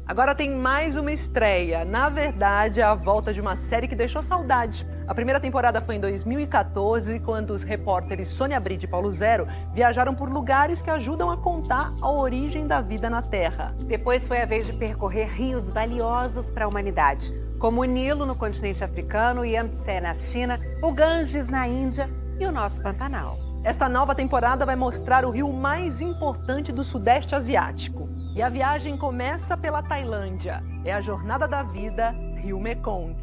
Agora tem mais uma estreia. Na verdade, é a volta de uma série que deixou saudade. A primeira temporada foi em 2014, quando os repórteres Sônia Bride e Paulo Zero viajaram por lugares que ajudam a contar a origem da vida na Terra. Depois foi a vez de percorrer rios valiosos para a humanidade, como o Nilo no continente africano, o Yangtze na China, o Ganges na Índia e o nosso Pantanal. Esta nova temporada vai mostrar o rio mais importante do Sudeste Asiático. E a viagem começa pela Tailândia. É a jornada da vida, Rio Mekong.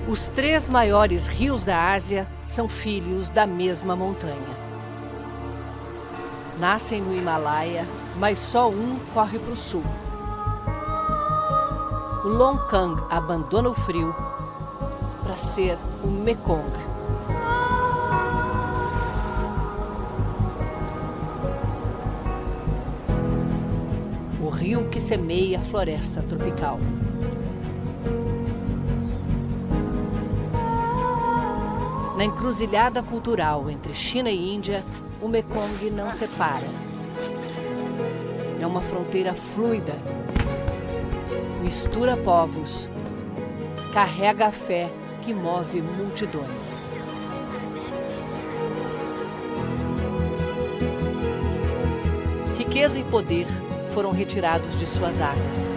Os 3 maiores rios da Ásia são filhos da mesma montanha. Nascem no Himalaia, mas só um corre para o sul. O Longkang abandona o frio para ser o Mekong. O rio que semeia a floresta tropical. Na encruzilhada cultural entre China e Índia, o Mekong não separa. É uma fronteira fluida. Mistura povos, carrega a fé que move multidões. Riqueza e poder foram retirados de suas águas,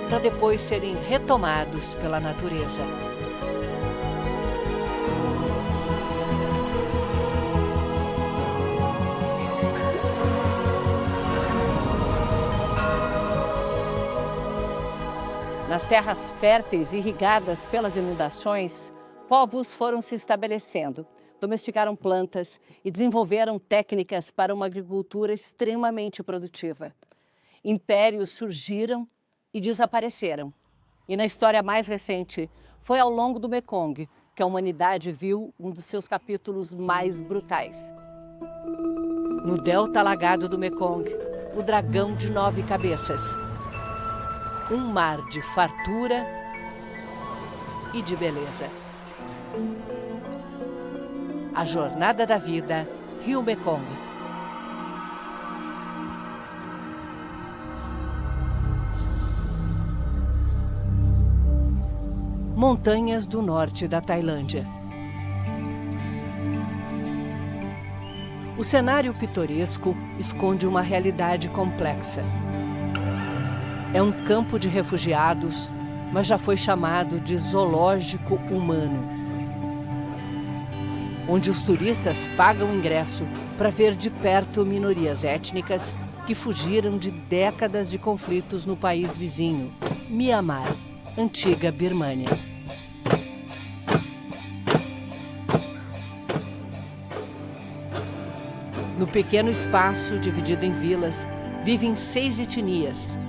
para depois serem retomados pela natureza. Nas terras férteis irrigadas pelas inundações, povos foram se estabelecendo, domesticaram plantas e desenvolveram técnicas para uma agricultura extremamente produtiva. Impérios surgiram e desapareceram. E na história mais recente, foi ao longo do Mekong que a humanidade viu um dos seus capítulos mais brutais. No delta alagado do Mekong, o dragão de 9 cabeças. Um mar de fartura e de beleza. A jornada da vida, Rio Mekong. Montanhas do norte da Tailândia. O cenário pitoresco esconde uma realidade complexa. É um campo de refugiados, mas já foi chamado de zoológico humano, onde os turistas pagam ingresso para ver de perto minorias étnicas que fugiram de décadas de conflitos no país vizinho, Mianmar, antiga Birmânia. No pequeno espaço, dividido em vilas, vivem 6 etnias,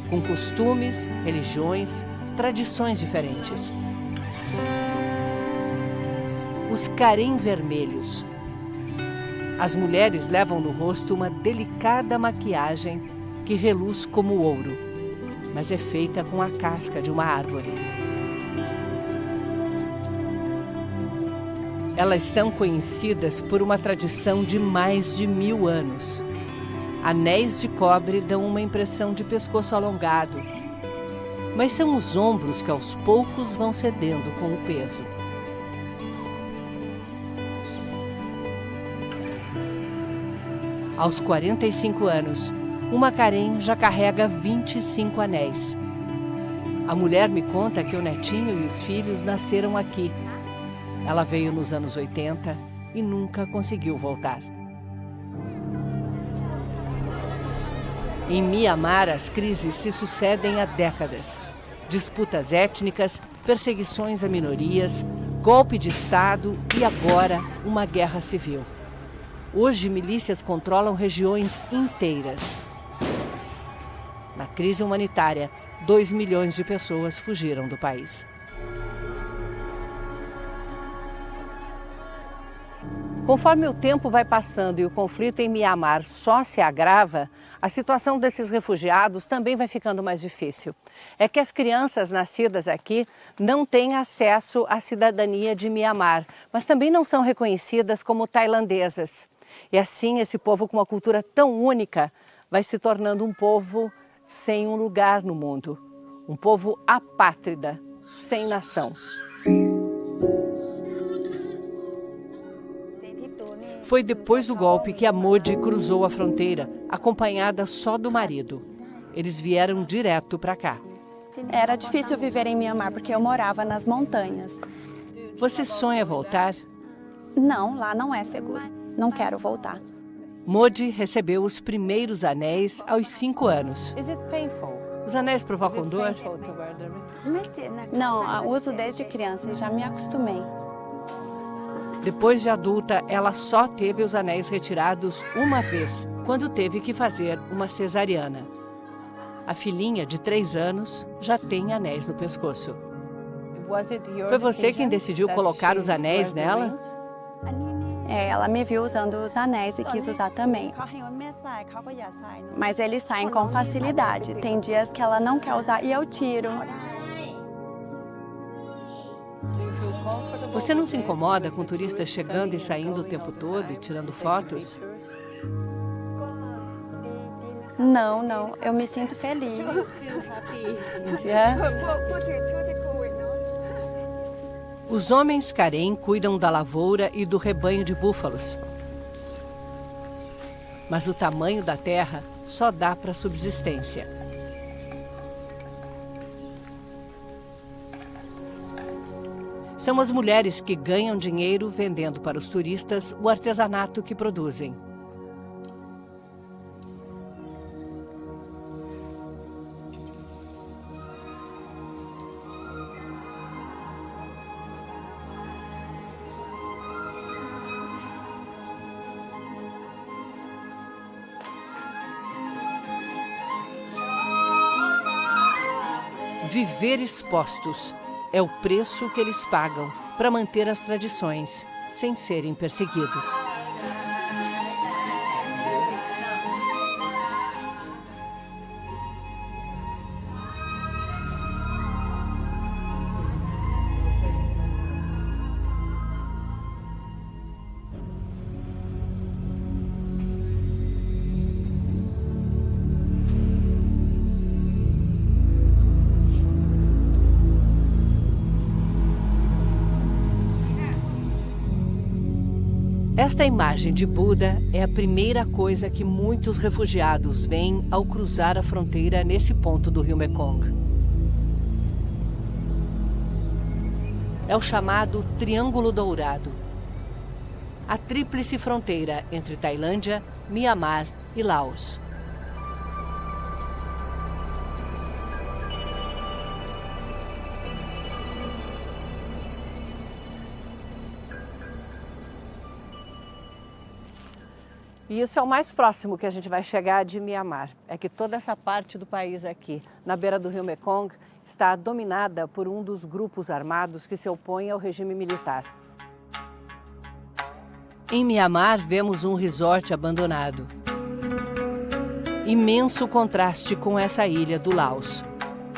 com costumes, religiões, tradições diferentes. Os Karen vermelhos. As mulheres levam no rosto uma delicada maquiagem que reluz como ouro, mas é feita com a casca de uma árvore. Elas são conhecidas por uma tradição de mais de 1000 anos. Anéis de cobre dão uma impressão de pescoço alongado, mas são os ombros que aos poucos vão cedendo com o peso. Aos 45 anos, uma Karen já carrega 25 anéis. A mulher me conta que o netinho e os filhos nasceram aqui. Ela veio nos anos 80 e nunca conseguiu voltar. Em Mianmar, as crises se sucedem há décadas. Disputas étnicas, perseguições a minorias, golpe de Estado e agora uma guerra civil. Hoje, milícias controlam regiões inteiras. Na crise humanitária, 2 milhões de pessoas fugiram do país. Conforme o tempo vai passando e o conflito em Mianmar só se agrava, a situação desses refugiados também vai ficando mais difícil. É que as crianças nascidas aqui não têm acesso à cidadania de Mianmar, mas também não são reconhecidas como tailandesas. E assim, esse povo com uma cultura tão única vai se tornando um povo sem um lugar no mundo. Um povo apátrida, sem nação. Foi depois do golpe que a Modi cruzou a fronteira, acompanhada só do marido. Eles vieram direto para cá. Era difícil viver em Mianmar porque eu morava nas montanhas. Você sonha voltar? Não, lá não é seguro. Não quero voltar. Modi recebeu os primeiros anéis aos 5 anos. Os anéis provocam dor? Não, uso desde criança e já me acostumei. Depois de adulta, ela só teve os anéis retirados uma vez, quando teve que fazer uma cesariana. A filhinha de 3 anos já tem anéis no pescoço. Foi você quem decidiu colocar os anéis nela? Ela me viu usando os anéis e quis usar também. Mas eles saem com facilidade. Tem dias que ela não quer usar e eu tiro. Você não se incomoda com turistas chegando e saindo o tempo todo e tirando fotos? Não, não. Eu me sinto feliz. Os homens Karen cuidam da lavoura e do rebanho de búfalos. Mas o tamanho da terra só dá para subsistência. São as mulheres que ganham dinheiro vendendo para os turistas o artesanato que produzem. Viver expostos é o preço que eles pagam para manter as tradições, sem serem perseguidos. Esta imagem de Buda é a primeira coisa que muitos refugiados veem ao cruzar a fronteira nesse ponto do rio Mekong. É o chamado Triângulo Dourado. A tríplice fronteira entre Tailândia, Mianmar e Laos. E isso é o mais próximo que a gente vai chegar de Mianmar. É que toda essa parte do país aqui, na beira do rio Mekong, está dominada por um dos grupos armados que se opõem ao regime militar. Em Mianmar, vemos um resort abandonado. Imenso contraste com essa ilha do Laos.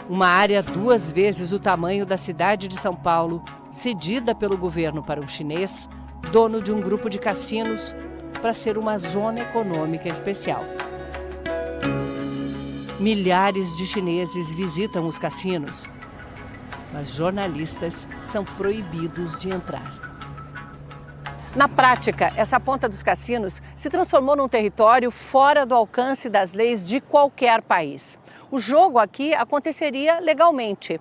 Uma área 2 vezes o tamanho da cidade de São Paulo, cedida pelo governo para um chinês, dono de um grupo de cassinos, para ser uma zona econômica especial. Milhares de chineses visitam os cassinos, mas jornalistas são proibidos de entrar. Na prática, essa ponta dos cassinos se transformou num território fora do alcance das leis de qualquer país. O jogo aqui aconteceria legalmente,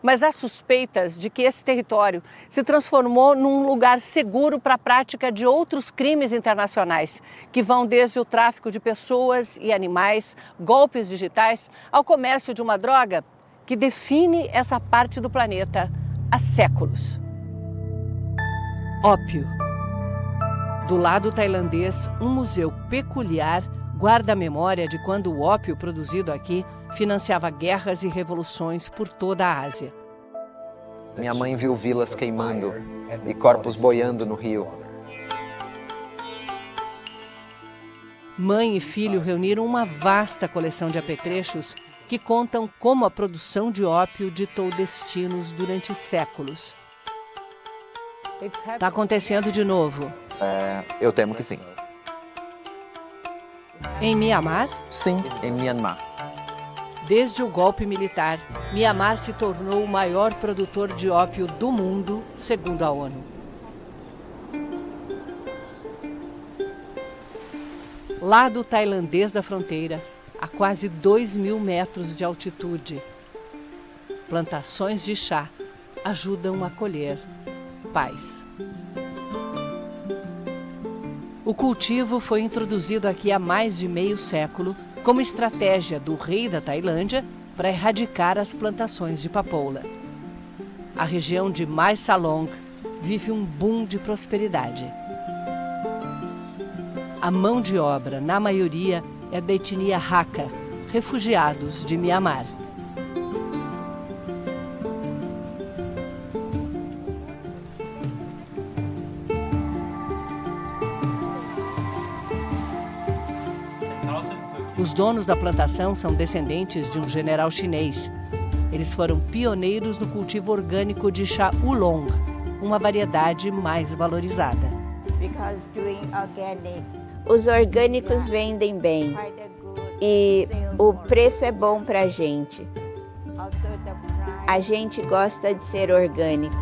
mas há suspeitas de que esse território se transformou num lugar seguro para a prática de outros crimes internacionais, que vão desde o tráfico de pessoas e animais, golpes digitais, ao comércio de uma droga que define essa parte do planeta há séculos. Ópio. Do lado tailandês, um museu peculiar guarda a memória de quando o ópio produzido aqui financiava guerras e revoluções por toda a Ásia. Minha mãe viu vilas queimando e corpos boiando no rio. Mãe e filho reuniram uma vasta coleção de apetrechos que contam como a produção de ópio ditou destinos durante séculos. Está acontecendo de novo. Eu temo que sim. Em Mianmar? Sim, em Myanmar. Desde o golpe militar, Mianmar se tornou o maior produtor de ópio do mundo, segundo a ONU. Lado tailandês da fronteira, a quase 2.000 metros de altitude, plantações de chá ajudam a colher paz. O cultivo foi introduzido aqui há mais de meio século como estratégia do rei da Tailândia para erradicar as plantações de papoula. A região de Mae Salong vive um boom de prosperidade. A mão de obra, na maioria, é da etnia Hakka, refugiados de Mianmar. Os donos da plantação são descendentes de um general chinês. Eles foram pioneiros no cultivo orgânico de chá oolong, uma variedade mais valorizada. Os orgânicos vendem bem e o preço é bom para a gente. A gente gosta de ser orgânico.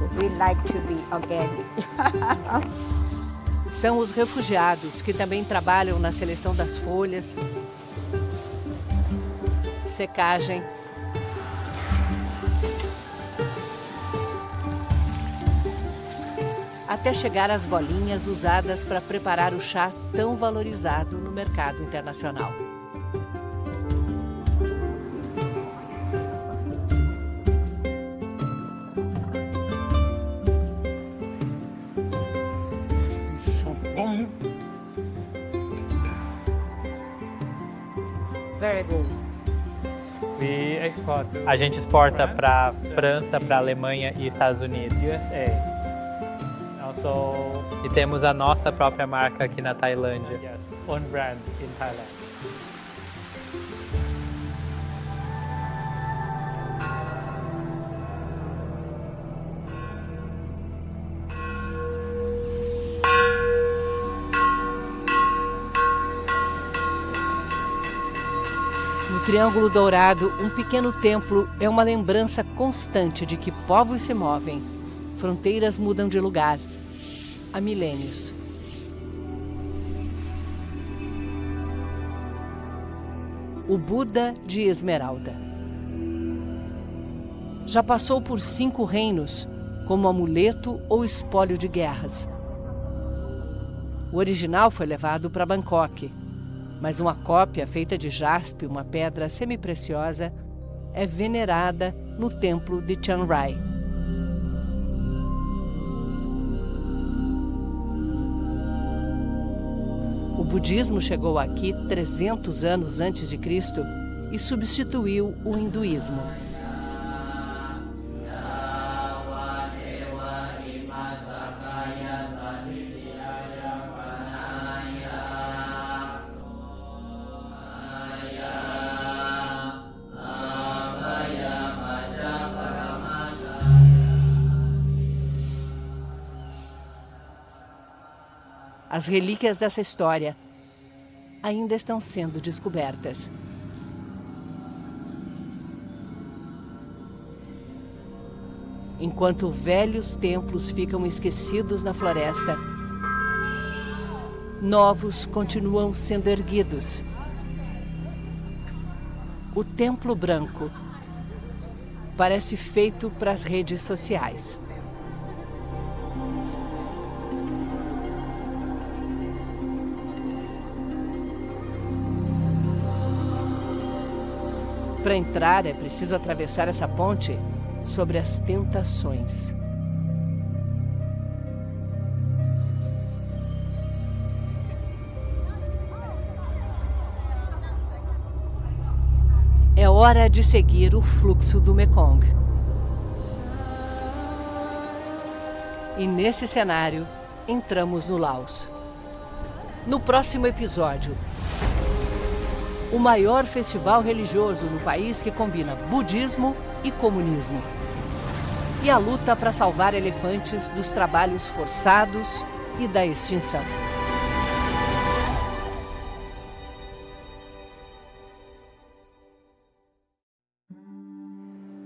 São os refugiados que também trabalham na seleção das folhas, secagem, até chegar às bolinhas usadas para preparar o chá tão valorizado no mercado internacional. Very good. A gente exporta para França, para Alemanha e Estados Unidos. USA. E temos a nossa própria marca aqui na Tailândia. Own brand in Thailand. No Triângulo Dourado, um pequeno templo é uma lembrança constante de que povos se movem, fronteiras mudam de lugar, há milênios. O Buda de Esmeralda. Já passou por 5 reinos, como amuleto ou espólio de guerras. O original foi levado para Bangkok, mas uma cópia feita de jaspe, uma pedra semipreciosa, é venerada no templo de Chiang Rai. O budismo chegou aqui 300 anos antes de Cristo e substituiu o hinduísmo. As relíquias dessa história ainda estão sendo descobertas. Enquanto velhos templos ficam esquecidos na floresta, novos continuam sendo erguidos. O Templo Branco parece feito para as redes sociais. Para entrar, é preciso atravessar essa ponte sobre as tentações. É hora de seguir o fluxo do Mekong. E nesse cenário, entramos no Laos. No próximo episódio, o maior festival religioso no país que combina budismo e comunismo. E a luta para salvar elefantes dos trabalhos forçados e da extinção.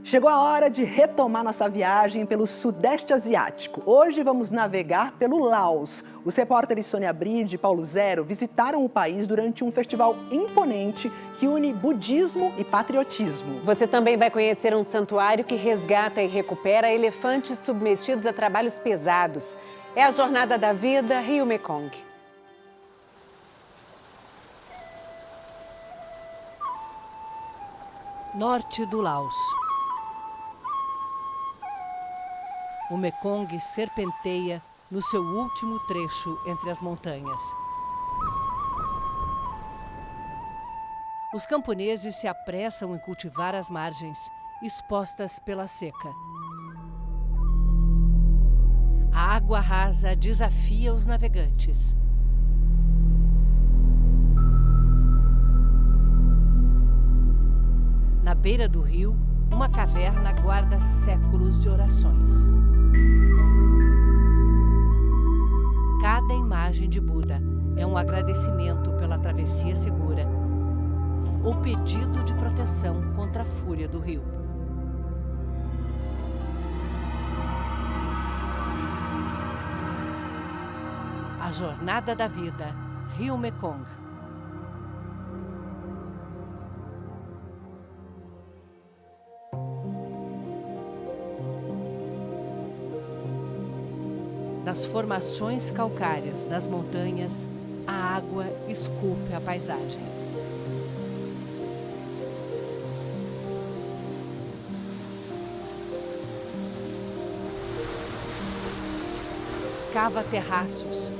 Chegou a hora de retomar nossa viagem pelo Sudeste Asiático. Hoje vamos navegar pelo Laos. Os repórteres Sônia Bride e Paulo Zero visitaram o país durante um festival imponente que une budismo e patriotismo. Você também vai conhecer um santuário que resgata e recupera elefantes submetidos a trabalhos pesados. É a Jornada da Vida Rio Mekong. Norte do Laos. O Mekong serpenteia no seu último trecho entre as montanhas. Os camponeses se apressam em cultivar as margens, expostas pela seca. A água rasa desafia os navegantes. Na beira do rio, uma caverna guarda séculos de orações. Cada imagem de Buda é um agradecimento pela travessia segura ou pedido de proteção contra a fúria do rio. A Jornada da Vida, Rio Mekong. Nas formações calcárias das montanhas, a água esculpe a paisagem. Cava terraços.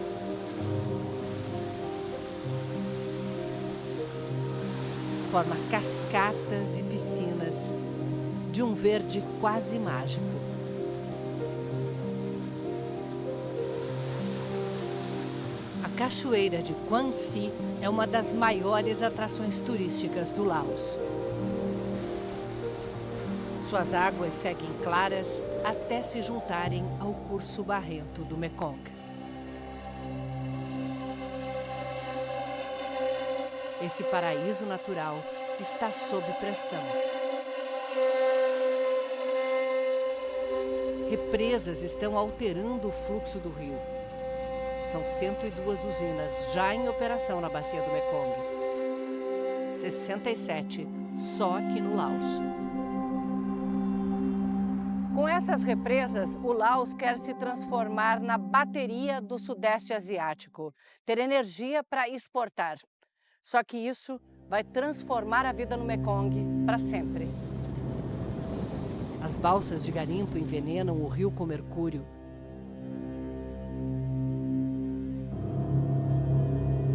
Forma cascatas e piscinas de um verde quase mágico. A Cachoeira de Quan Si é uma das maiores atrações turísticas do Laos. Suas águas seguem claras até se juntarem ao curso barrento do Mekong. Esse paraíso natural está sob pressão. Represas estão alterando o fluxo do rio. São 102 usinas já em operação na bacia do Mekong. 67 só aqui no Laos. Com essas represas, o Laos quer se transformar na bateria do Sudeste Asiático, ter energia para exportar. Só que isso vai transformar a vida no Mekong para sempre. As balsas de garimpo envenenam o rio com mercúrio.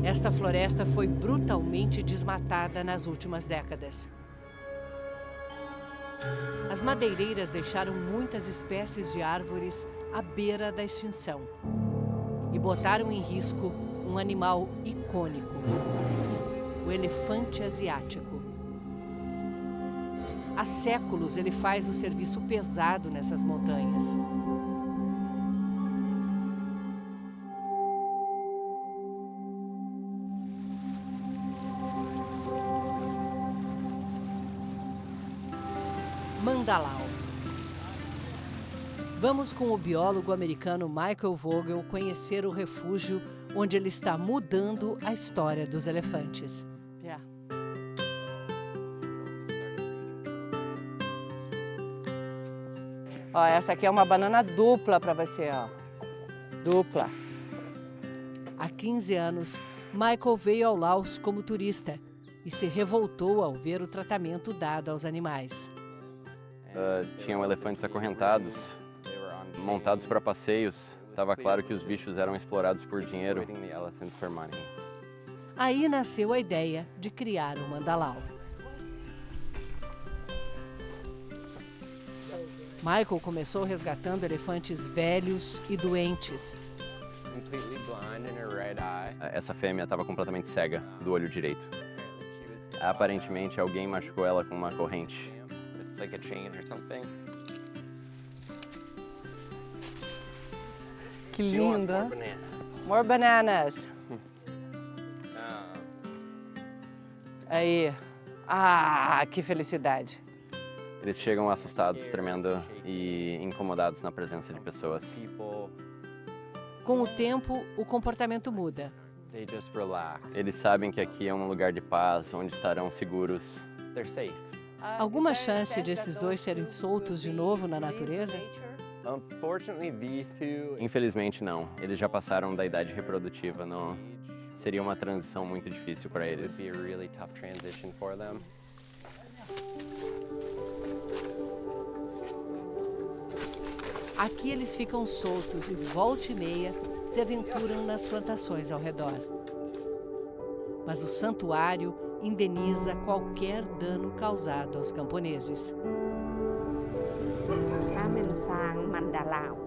Esta floresta foi brutalmente desmatada nas últimas décadas. As madeireiras deixaram muitas espécies de árvores à beira da extinção e botaram em risco um animal icônico, o elefante asiático. Há séculos ele faz o serviço pesado nessas montanhas. Mandalau. Vamos com o biólogo americano Michael Vogel conhecer o refúgio onde ele está mudando a história dos elefantes. Ó, essa aqui é uma banana dupla para você, ó. Dupla. Há 15 anos, Michael veio ao Laos como turista e se revoltou ao ver o tratamento dado aos animais. Tinham elefantes acorrentados, montados para passeios. Estava claro que os bichos eram explorados por dinheiro. Aí nasceu a ideia de criar o Mandalau. Michael começou resgatando elefantes velhos e doentes. Essa fêmea estava completamente cega do olho direito. Aparentemente, alguém machucou ela com uma corrente. Like a chain or something. Que lindo! More bananas. Aí. Ah, que felicidade. Eles chegam assustados, tremendo e incomodados na presença de pessoas. Com o tempo, o comportamento muda. They just relax. Eles sabem que aqui é um lugar de paz, onde estarão seguros. They're safe. Alguma chance de esses dois serem soltos de novo na natureza? Unfortunately, these two. Infelizmente, não. Eles já passaram da idade reprodutiva. Não. Seria uma transição muito difícil para It'd eles. be a really tough transition for them. Aqui eles ficam soltos e volta e meia se aventuram nas plantações ao redor. Mas o santuário indeniza qualquer dano causado aos camponeses.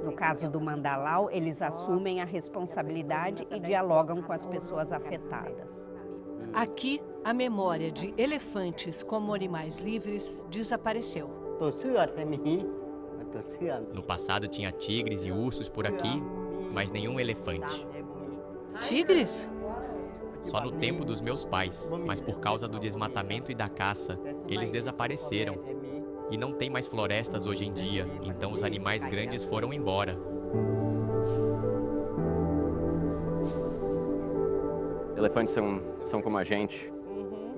No caso do Mandalau, eles assumem a responsabilidade e dialogam com as pessoas afetadas. Aqui, a memória de elefantes como animais livres desapareceu. No passado tinha tigres e ursos por aqui, mas nenhum elefante. Tigres? Só no tempo dos meus pais, mas por causa do desmatamento e da caça, eles desapareceram. E não tem mais florestas hoje em dia, então os animais grandes foram embora. Elefantes são como a gente,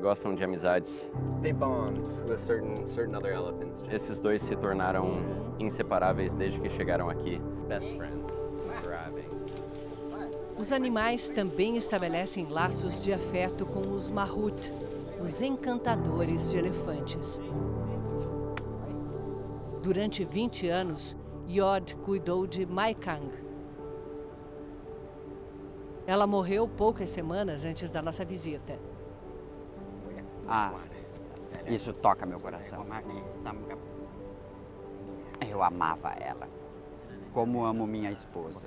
gostam de amizades. They bond with certain other elephants. Esses dois se tornaram inseparáveis desde que chegaram aquí. Best friends. Thriving. Os animais também estabelecem laços de afeto com os Mahut, os encantadores de elefantes. Durante 20 anos, Yod cuidou de Maikang. Ela morreu poucas semanas antes da nossa visita. Isso toca meu coração. Eu amava ela, como amo minha esposa.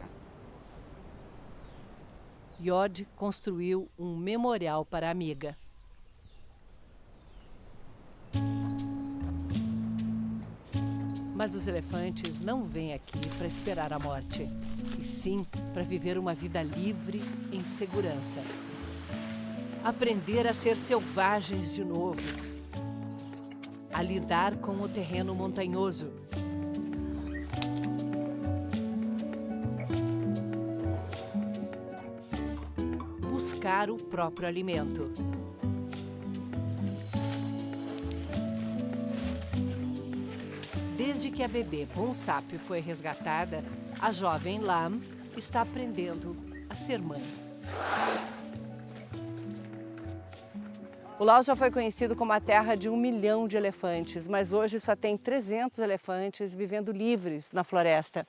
Yod construiu um memorial para a amiga. Mas os elefantes não vêm aqui para esperar a morte, e sim para viver uma vida livre em segurança. Aprender a ser selvagens de novo, a lidar com o terreno montanhoso. Buscar o próprio alimento. Desde que a bebê Bonsápio foi resgatada, a jovem Lam está aprendendo a ser mãe. O Laos já foi conhecido como a terra de 1 milhão de elefantes, mas hoje só tem 300 elefantes vivendo livres na floresta.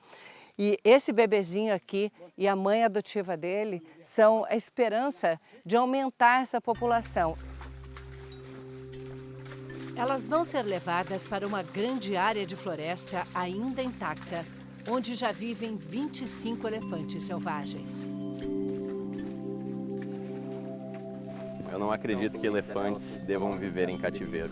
E esse bebezinho aqui e a mãe adotiva dele são a esperança de aumentar essa população. Elas vão ser levadas para uma grande área de floresta ainda intacta, onde já vivem 25 elefantes selvagens. Eu não acredito que elefantes devam viver em cativeiro.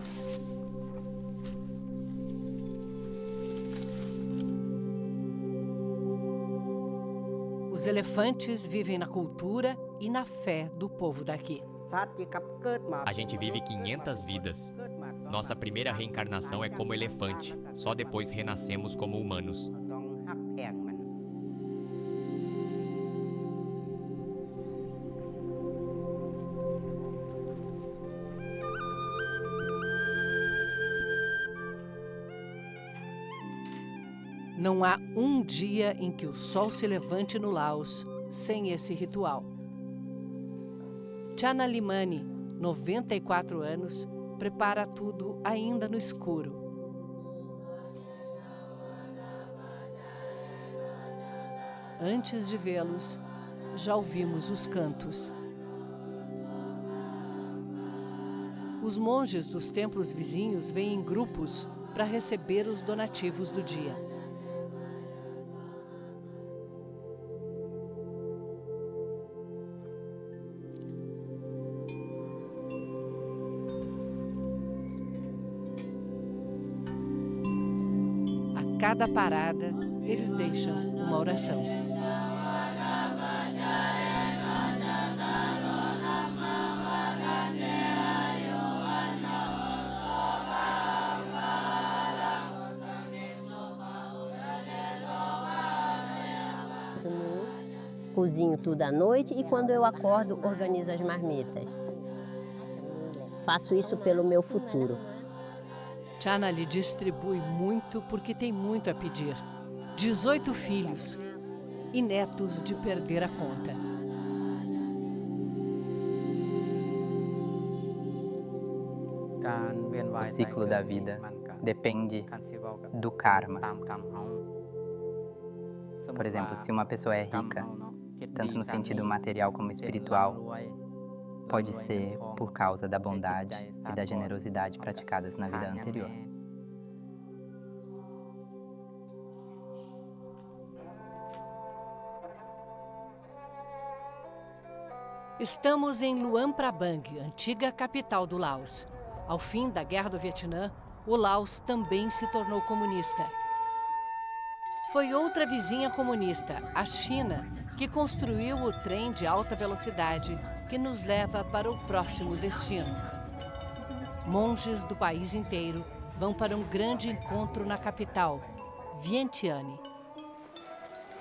Os elefantes vivem na cultura e na fé do povo daqui. A gente vive 500 vidas. Nossa primeira reencarnação é como elefante, só depois renascemos como humanos. Não há um dia em que o sol se levante no Laos sem esse ritual. Chana Limani, 94 anos, prepara tudo ainda no escuro. Antes de vê-los, já ouvimos os cantos. Os monges dos templos vizinhos vêm em grupos para receber os donativos do dia. cada parada, eles deixam uma oração. Cozinho tudo à noite e quando eu acordo, organizo as marmitas. Faço isso pelo meu futuro. Chana lhe distribui muito porque tem muito a pedir. 18 filhos e netos de perder a conta. O ciclo da vida depende do karma. Por exemplo, se uma pessoa é rica, tanto no sentido material como espiritual, pode ser por causa da bondade e da generosidade praticadas na vida anterior. Estamos em Luang Prabang, antiga capital do Laos. Ao fim da Guerra do Vietnã, o Laos também se tornou comunista. Foi outra vizinha comunista, a China, que construiu o trem de alta velocidade que nos leva para o próximo destino. Monges do país inteiro vão para um grande encontro na capital, Vientiane.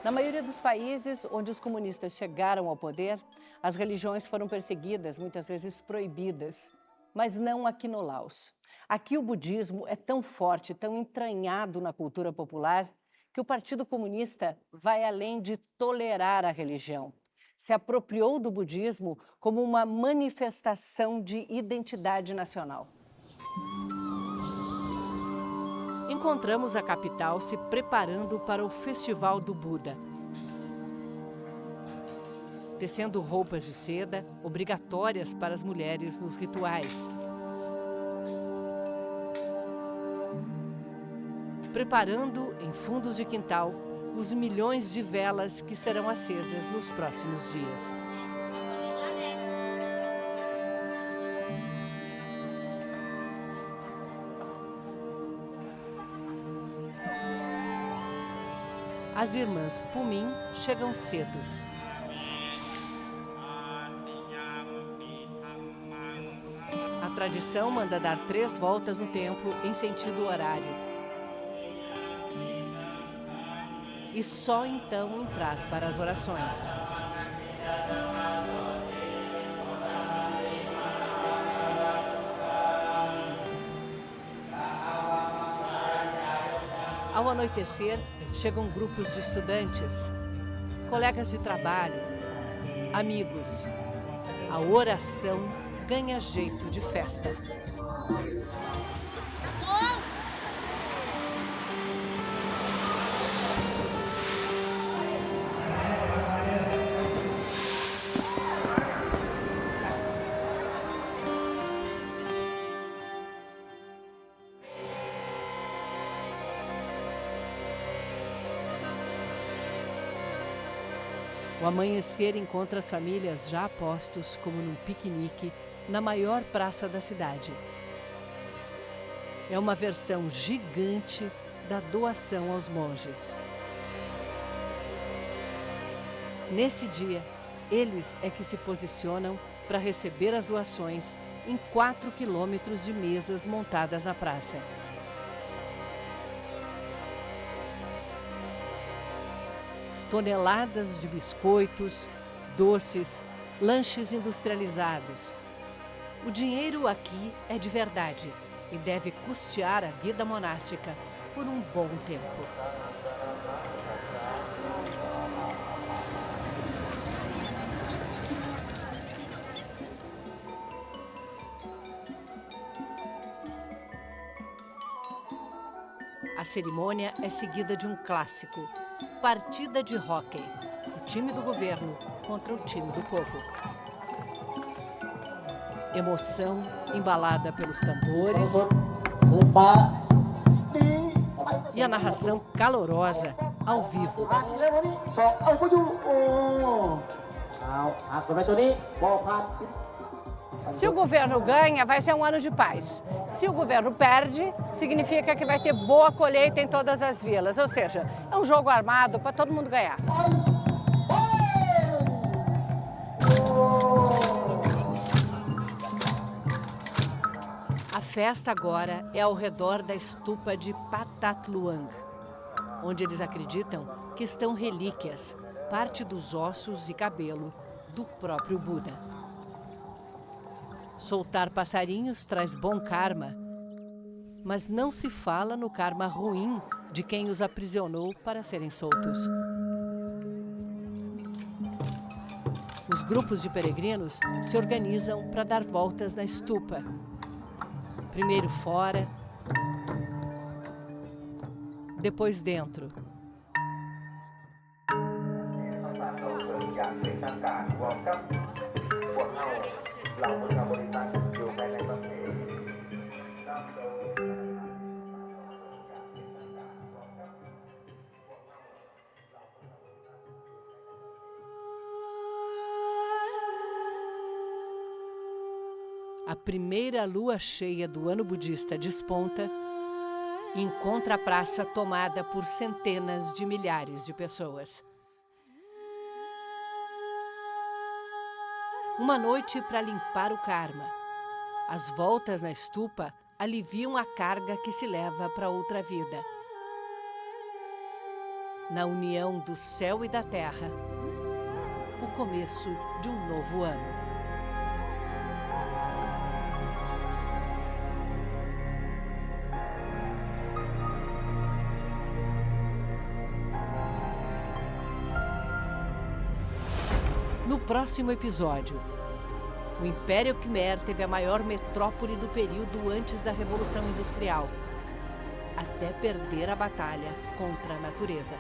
Na maioria dos países onde os comunistas chegaram ao poder, as religiões foram perseguidas, muitas vezes proibidas, mas não aqui no Laos. Aqui o budismo é tão forte, tão entranhado na cultura popular, que o Partido Comunista vai além de tolerar a religião. Se apropriou do budismo como uma manifestação de identidade nacional. Encontramos a capital se preparando para o Festival do Buda. Tecendo roupas de seda, obrigatórias para as mulheres nos rituais. Preparando, em fundos de quintal, os milhões de velas que serão acesas nos próximos dias. As irmãs Pumin chegam cedo. A tradição manda dar 3 voltas no templo em sentido horário. E só então entrar para as orações. Ao anoitecer, chegam grupos de estudantes, colegas de trabalho, amigos. A oração ganha jeito de festa. O amanhecer encontra as famílias já a postos, como num piquenique, na maior praça da cidade. É uma versão gigante da doação aos monges. Nesse dia, eles é que se posicionam para receber as doações em 4 quilômetros de mesas montadas na praça. Toneladas de biscoitos, doces, lanches industrializados. O dinheiro aqui é de verdade e deve custear a vida monástica por um bom tempo. A cerimônia é seguida de um clássico. Partida de hóquei, o time do governo contra o time do povo. Emoção embalada pelos tambores e a narração calorosa ao vivo. Se o governo ganha, vai ser um ano de paz. Se o governo perde, significa que vai ter boa colheita em todas as vilas. Ou seja, é um jogo armado para todo mundo ganhar. A festa agora é ao redor da estupa de Pathat Luang, onde eles acreditam que estão relíquias, parte dos ossos e cabelo do próprio Buda. Soltar passarinhos traz bom karma, mas não se fala no karma ruim de quem os aprisionou para serem soltos. Os grupos de peregrinos se organizam para dar voltas na estupa. Primeiro fora, depois dentro. A primeira lua cheia do ano budista desponta e encontra a praça tomada por centenas de milhares de pessoas. Uma noite para limpar o karma. As voltas na estupa aliviam a carga que se leva para outra vida. Na união do céu e da terra, o começo de um novo ano. No próximo episódio, o Império Khmer teve a maior metrópole do período antes da Revolução Industrial, até perder a batalha contra a natureza.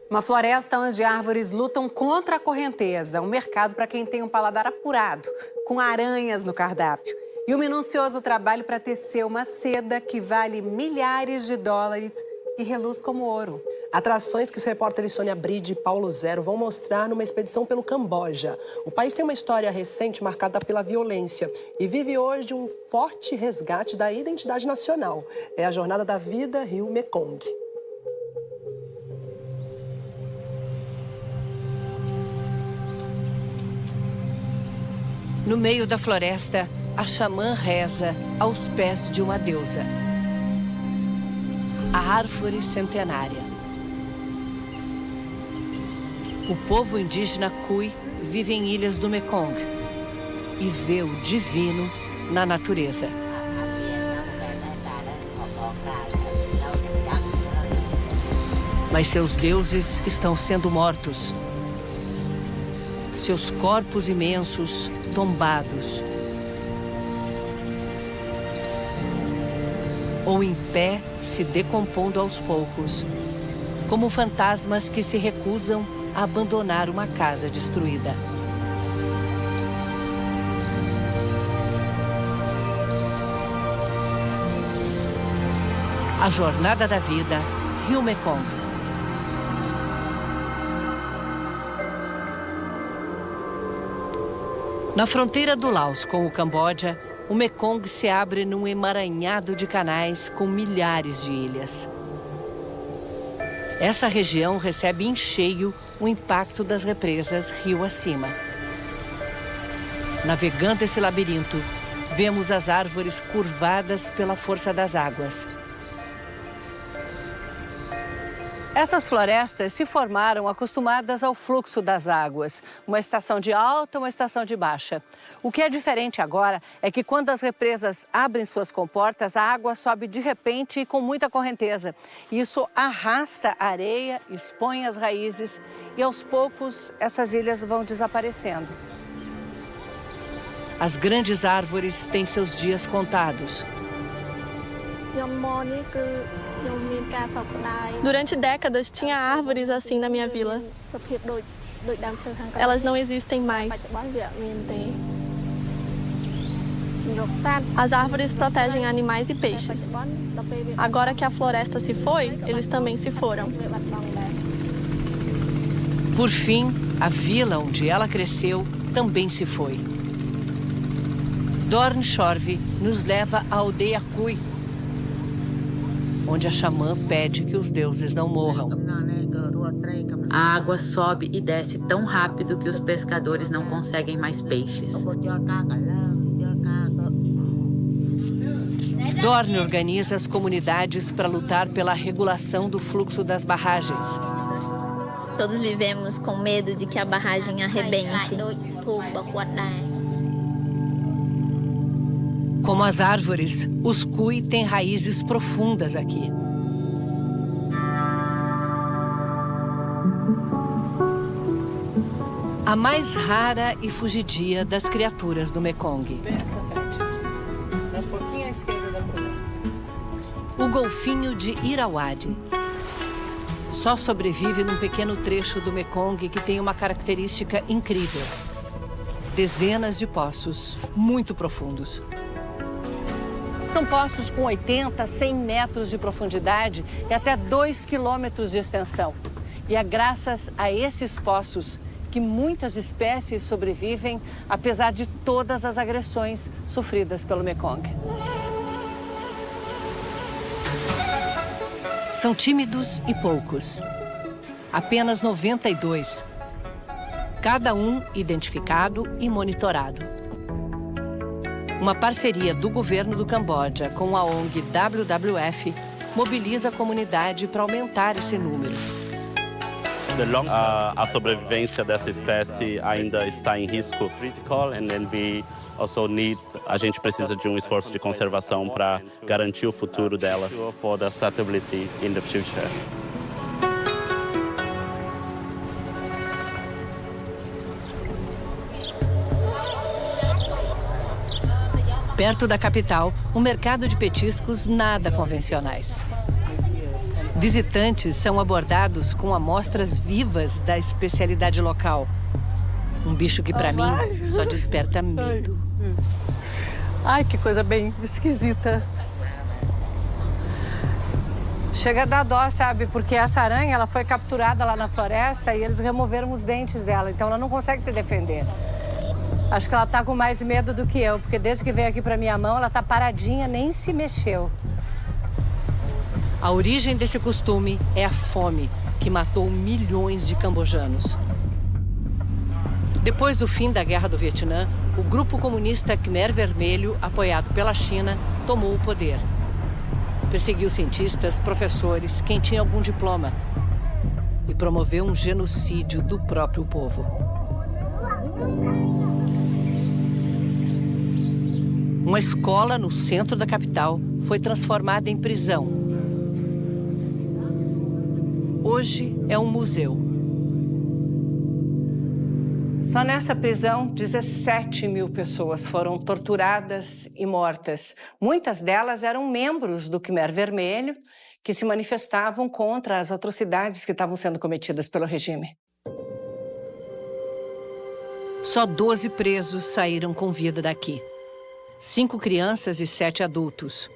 Uma floresta onde árvores lutam contra a correnteza, um mercado para quem tem um paladar apurado, com aranhas no cardápio. E um minucioso trabalho para tecer uma seda que vale milhares de dólares e reluz como ouro. Atrações que os repórteres Sônia Bride e Paulo Zero vão mostrar numa expedição pelo Camboja. O país tem uma história recente marcada pela violência e vive hoje um forte resgate da identidade nacional. É a Jornada da Vida Rio Mekong. No meio da floresta, a xamã reza aos pés de uma deusa. A árvore centenária. O povo indígena Chui vive em ilhas do Mekong e vê o divino na natureza. Mas seus deuses estão sendo mortos. Seus corpos imensos tombados. Ou em pé, se decompondo aos poucos, como fantasmas que se recusam a abandonar uma casa destruída. A Jornada da Vida, Rio Mekong. Na fronteira do Laos com o Camboja, o Mekong se abre num emaranhado de canais com milhares de ilhas. Essa região recebe em cheio o impacto das represas rio acima. Navegando esse labirinto, vemos as árvores curvadas pela força das águas. Essas florestas se formaram acostumadas ao fluxo das águas, uma estação de alta, uma estação de baixa. O que é diferente agora é que quando as represas abrem suas comportas, a água sobe de repente e com muita correnteza. Isso arrasta a areia, expõe as raízes e aos poucos essas ilhas vão desaparecendo. As grandes árvores têm seus dias contados. Durante décadas tinha árvores assim na minha vila. Elas não existem mais. As árvores protegem animais e peixes. Agora que a floresta se foi, eles também se foram. Por fim, a vila onde ela cresceu também se foi. Dorn Shorvi nos leva à aldeia Kui, onde a xamã pede que os deuses não morram. A água sobe e desce tão rápido que os pescadores não conseguem mais peixes. Dorn organiza as comunidades para lutar pela regulação do fluxo das barragens. Todos vivemos com medo de que a barragem arrebente. Como as árvores, os Kui têm raízes profundas aqui. A mais rara e fugidia das criaturas do Mekong. O golfinho de Irrawaddy. Só sobrevive num pequeno trecho do Mekong que tem uma característica incrível. Dezenas de poços muito profundos. São poços com 80, 100 metros de profundidade e até 2 quilômetros de extensão. E é graças a esses poços que muitas espécies sobrevivem, apesar de todas as agressões sofridas pelo Mekong. São tímidos e poucos. Apenas 92. Cada um identificado e monitorado. Uma parceria do governo do Camboja com a ONG WWF mobiliza a comunidade para aumentar esse número. A sobrevivência dessa espécie ainda está em risco critical, a gente precisa de um esforço de conservação para garantir o futuro dela. For the sustainability in the future. Perto da capital, um mercado de petiscos nada convencionais. Visitantes são abordados com amostras vivas da especialidade local. Um bicho que, para mim, só desperta medo. Ai, que coisa bem esquisita. Chega a dar dó, sabe? Porque essa aranha, ela foi capturada lá na floresta e eles removeram os dentes dela. Então, ela não consegue se defender. Acho que ela tá com mais medo do que eu, porque desde que veio aqui pra minha mão, ela tá paradinha, nem se mexeu. A origem desse costume é a fome, que matou milhões de cambojanos. Depois do fim da Guerra do Vietnã, o grupo comunista Khmer Vermelho, apoiado pela China, tomou o poder. Perseguiu cientistas, professores, quem tinha algum diploma. E promoveu um genocídio do próprio povo. Uma escola no centro da capital foi transformada em prisão. Hoje é um museu. Só nessa prisão, 17 mil pessoas foram torturadas e mortas. Muitas delas eram membros do Khmer Vermelho, que se manifestavam contra as atrocidades que estavam sendo cometidas pelo regime. Só 12 presos saíram com vida daqui. 5 crianças e 7 adultos.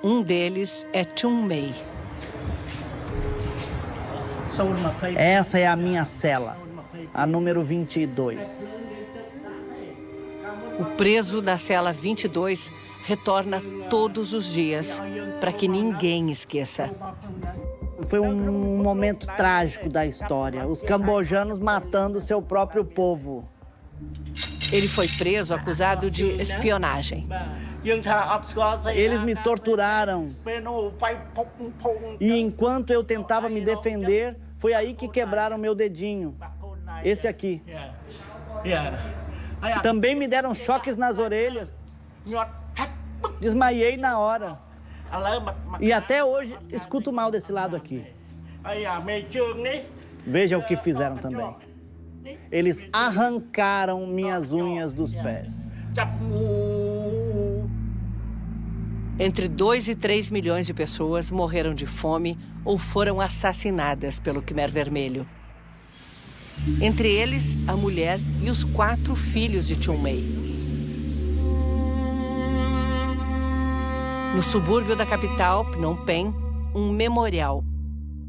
Um deles é Chun Mei. Essa é a minha cela, a número 22. O preso da cela 22 retorna todos os dias para que ninguém esqueça. Foi um momento trágico da história, os cambojanos matando seu próprio povo. Ele foi preso acusado de espionagem. Eles me torturaram. E enquanto eu tentava me defender, foi aí que quebraram meu dedinho. Esse aqui. Também me deram choques nas orelhas. Desmaiei na hora. E até hoje escuto mal desse lado aqui. Veja o que fizeram também. Eles arrancaram minhas unhas dos pés. Entre 2 e 3 milhões de pessoas morreram de fome ou foram assassinadas pelo Khmer Vermelho. Entre eles, a mulher e os 4 filhos de Chun Mei. No subúrbio da capital, Phnom Penh, um memorial.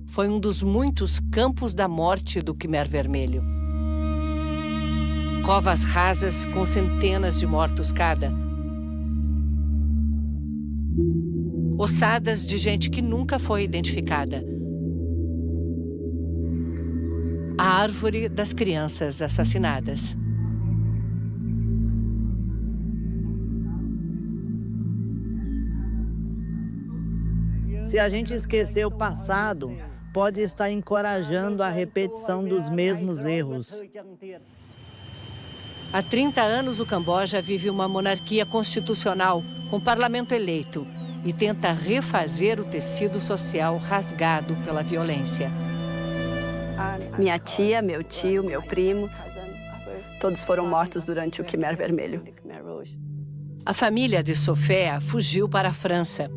Foi um dos muitos campos da morte do Khmer Vermelho. Covas rasas com centenas de mortos cada. Ossadas de gente que nunca foi identificada. A árvore das crianças assassinadas. Se a gente esquecer o passado, pode estar encorajando a repetição dos mesmos erros. Há 30 anos, o Camboja vive uma monarquia constitucional com parlamento eleito e tenta refazer o tecido social rasgado pela violência. Minha tia, meu tio, meu primo, todos foram mortos durante o Khmer Vermelho. A família de Sofia fugiu para a França.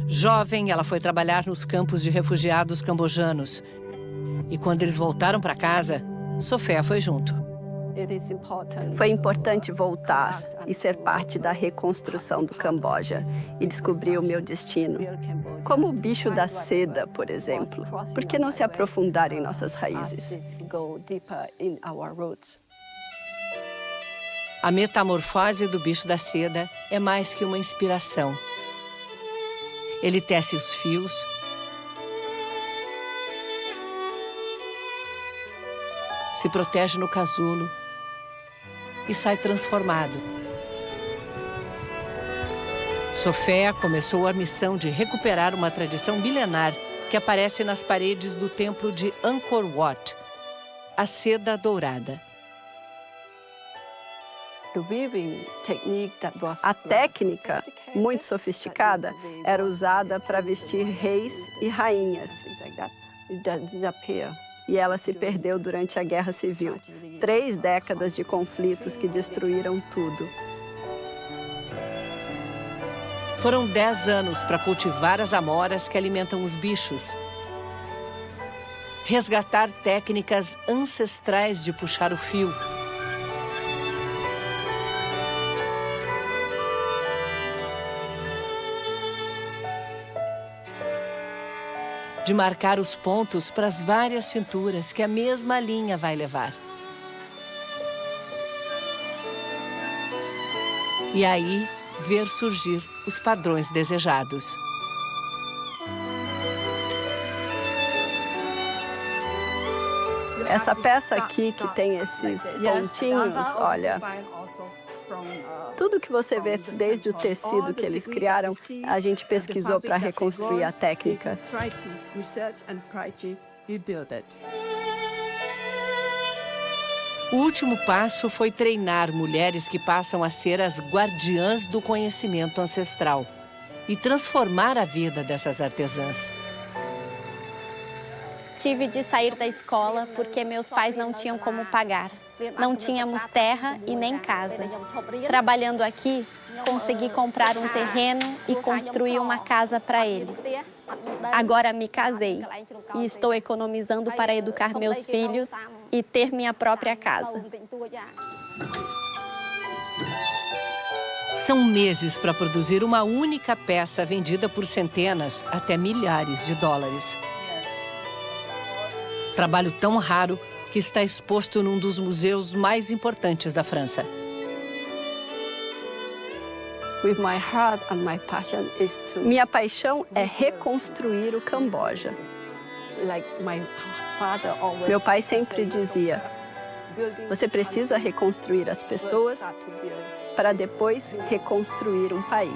Jovem, ela foi trabalhar nos campos de refugiados cambojanos. E quando eles voltaram para casa, Sofia foi junto. Foi importante voltar e ser parte da reconstrução do Camboja e descobrir o meu destino. Como o bicho da seda, por exemplo. Por que não se aprofundar em nossas raízes? A metamorfose do bicho da seda é mais que uma inspiração. Ele tece os fios, se protege no casulo e sai transformado. Sofia começou a missão de recuperar uma tradição milenar que aparece nas paredes do templo de Angkor Wat, a seda dourada. A técnica, muito sofisticada, era usada para vestir reis e rainhas. E ela se perdeu durante a Guerra Civil. 3 décadas de conflitos que destruíram tudo. Foram 10 anos para cultivar as amoras que alimentam os bichos. Resgatar técnicas ancestrais de puxar o fio. De marcar os pontos para as várias tinturas que a mesma linha vai levar. E aí, ver surgir os padrões desejados. Essa peça aqui, que tem esses pontinhos, olha, tudo que você vê desde o tecido que eles criaram, a gente pesquisou para reconstruir a técnica. O último passo foi treinar mulheres que passam a ser as guardiãs do conhecimento ancestral e transformar a vida dessas artesãs. Tive de sair da escola porque meus pais não tinham como pagar. Não tínhamos terra e nem casa. Trabalhando aqui, consegui comprar um terreno e construir uma casa para eles. Agora me casei e estou economizando para educar meus filhos e ter minha própria casa. São meses para produzir uma única peça vendida por centenas até milhares de dólares. Trabalho tão raro que está exposto num dos museus mais importantes da França. Minha paixão é reconstruir o Camboja. Meu pai sempre dizia, você precisa reconstruir as pessoas para depois reconstruir um país.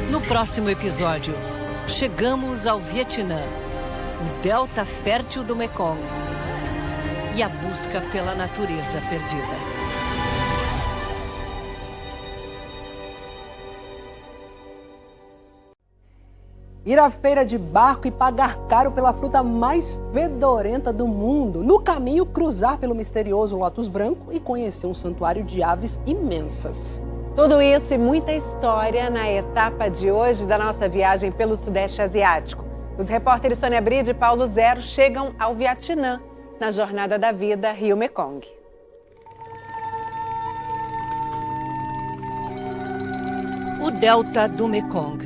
No próximo episódio, chegamos ao Vietnã, o delta fértil do Mekong e a busca pela natureza perdida. Ir à feira de barco e pagar caro pela fruta mais fedorenta do mundo. No caminho, cruzar pelo misterioso Lótus Branco e conhecer um santuário de aves imensas. Tudo isso e muita história na etapa de hoje da nossa viagem pelo Sudeste Asiático. Os repórteres Sônia Bride e Paulo Zero chegam ao Vietnã, na Jornada da Vida Rio-Mekong. O delta do Mekong.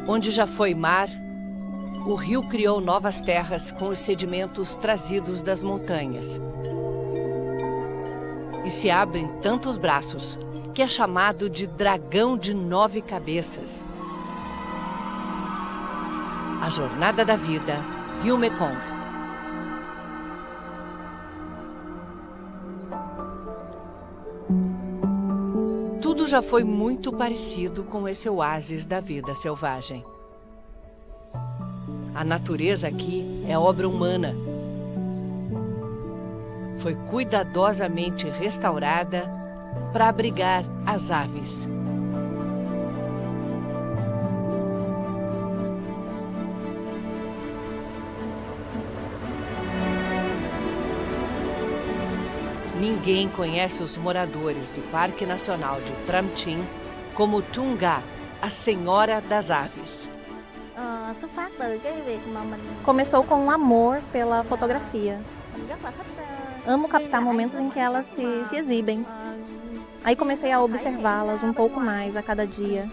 Onde já foi mar, o rio criou novas terras com os sedimentos trazidos das montanhas. E se abrem tantos braços que é chamado de dragão de 9 cabeças. A Jornada da Vida Rio-Mekong. Tudo já foi muito parecido com esse oásis da vida selvagem. A natureza aqui é obra humana. Foi cuidadosamente restaurada para abrigar as aves. Ninguém conhece os moradores do Parque Nacional de Pram Chinh como Tunga, a Senhora das Aves. Começou com um amor pela fotografia. Amo captar momentos em que elas se exibem. Aí comecei a observá-las um pouco mais a cada dia.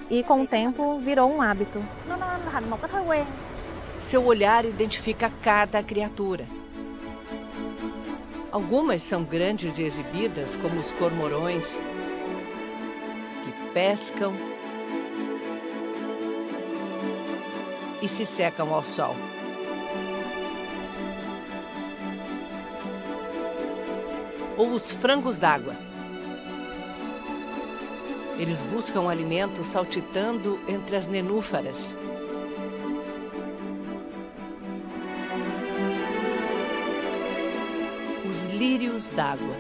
E com o tempo virou um hábito. Seu olhar identifica cada criatura. Algumas são grandes e exibidas, como os cormorões, que pescam e se secam ao sol. Ou os frangos d'água. Eles buscam alimento saltitando entre as nenúfaras. Os lírios d'água.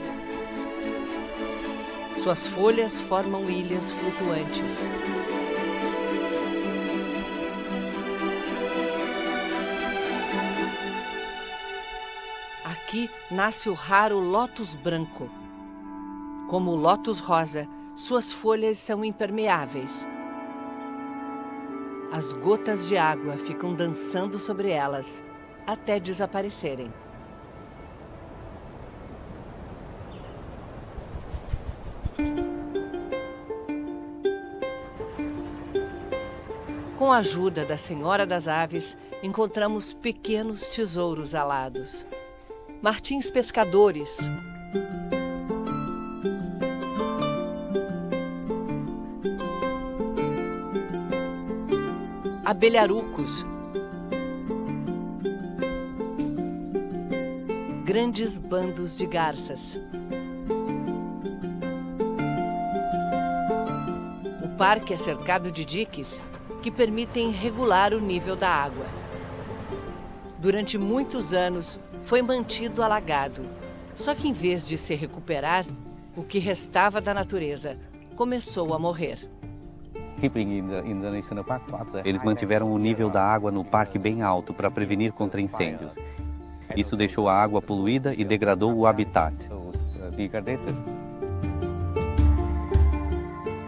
Suas folhas formam ilhas flutuantes. Aqui nasce o raro lótus branco. Como o lótus rosa, suas folhas são impermeáveis. As gotas de água ficam dançando sobre elas até desaparecerem. Com a ajuda da Senhora das Aves, encontramos pequenos tesouros alados. Martins pescadores. Abelharucos. Grandes bandos de garças. O parque é cercado de diques que permitem regular o nível da água. Durante muitos anos, foi mantido alagado. Só que em vez de se recuperar, o que restava da natureza começou a morrer. Eles mantiveram o nível da água no parque bem alto para prevenir contra incêndios. Isso deixou a água poluída e degradou o habitat.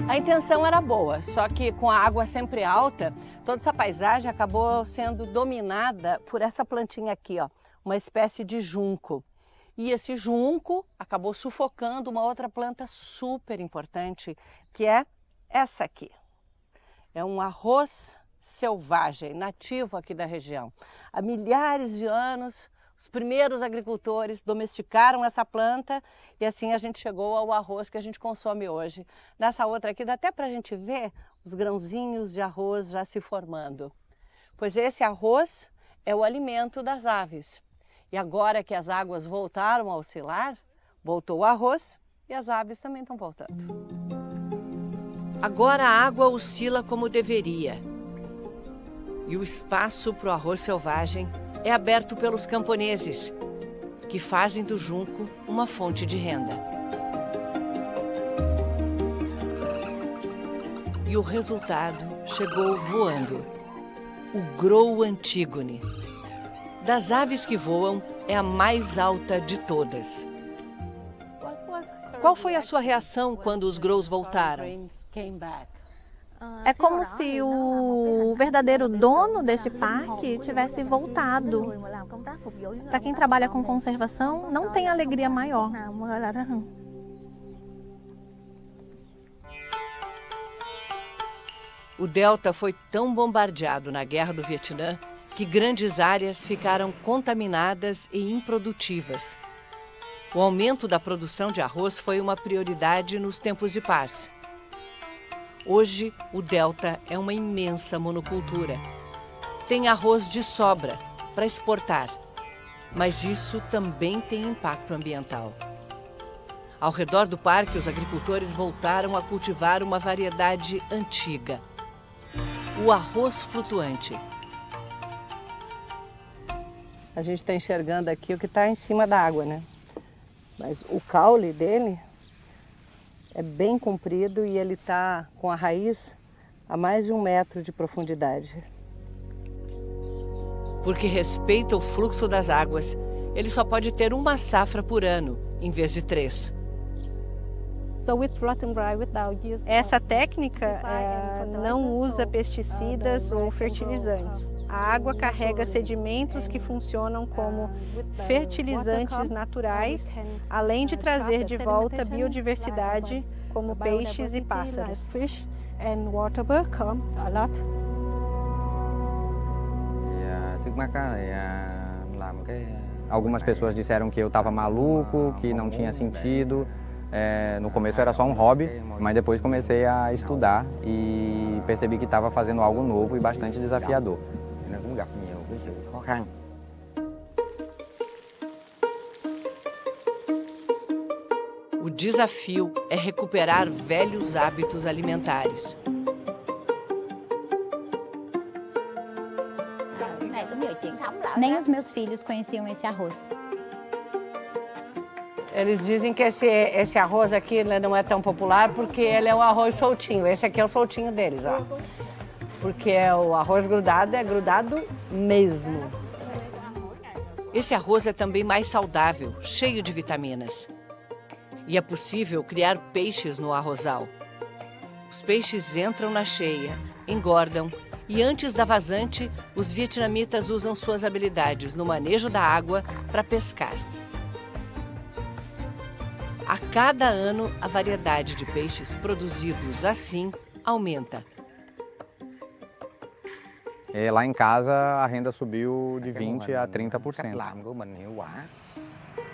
A intenção era boa, só que com a água sempre alta, toda essa paisagem acabou sendo dominada por essa plantinha aqui, ó, uma espécie de junco. E esse junco acabou sufocando uma outra planta super importante, que é essa aqui. É um arroz selvagem, nativo aqui da região. Há milhares de anos, os primeiros agricultores domesticaram essa planta e assim a gente chegou ao arroz que a gente consome hoje. Nessa outra aqui dá até para a gente ver os grãozinhos de arroz já se formando. Pois esse arroz é o alimento das aves. E agora que as águas voltaram a oscilar, voltou o arroz e as aves também estão voltando. Agora a água oscila como deveria. E o espaço para o arroz selvagem é aberto pelos camponeses, que fazem do junco uma fonte de renda. E o resultado chegou voando. O Grow Antigone. Das aves que voam, é a mais alta de todas. Qual foi a sua reação quando os Grows voltaram? É como se o verdadeiro dono deste parque tivesse voltado. Para quem trabalha com conservação, não tem alegria maior. O delta foi tão bombardeado na Guerra do Vietnã que grandes áreas ficaram contaminadas e improdutivas. O aumento da produção de arroz foi uma prioridade nos tempos de paz. Hoje, o delta é uma imensa monocultura. Tem arroz de sobra para exportar, mas isso também tem impacto ambiental. Ao redor do parque, os agricultores voltaram a cultivar uma variedade antiga, o arroz flutuante. A gente está enxergando aqui o que está em cima da água, né? Mas o caule dele é bem comprido e ele está com a raiz a mais de 1 metro de profundidade. Porque respeita o fluxo das águas, ele só pode ter uma safra por ano, em vez de 3. Essa técnica não usa pesticidas ou fertilizantes. A água carrega sedimentos que funcionam como fertilizantes naturais, além de trazer de volta a biodiversidade, como peixes e pássaros. Algumas pessoas disseram que eu estava maluco, que não tinha sentido. No começo era só um hobby, mas depois comecei a estudar e percebi que estava fazendo algo novo e bastante desafiador. O desafio é recuperar velhos hábitos alimentares. Nem os meus filhos conheciam esse arroz. Eles dizem que esse arroz aqui não é tão popular porque ele é um arroz soltinho. Esse aqui é o soltinho deles, ó. Porque o arroz grudado é grudado mesmo. Esse arroz é também mais saudável, cheio de vitaminas. E é possível criar peixes no arrozal. Os peixes entram na cheia, engordam e antes da vazante, os vietnamitas usam suas habilidades no manejo da água para pescar. A cada ano, a variedade de peixes produzidos assim aumenta. Lá em casa, a renda subiu de 20% a 30%.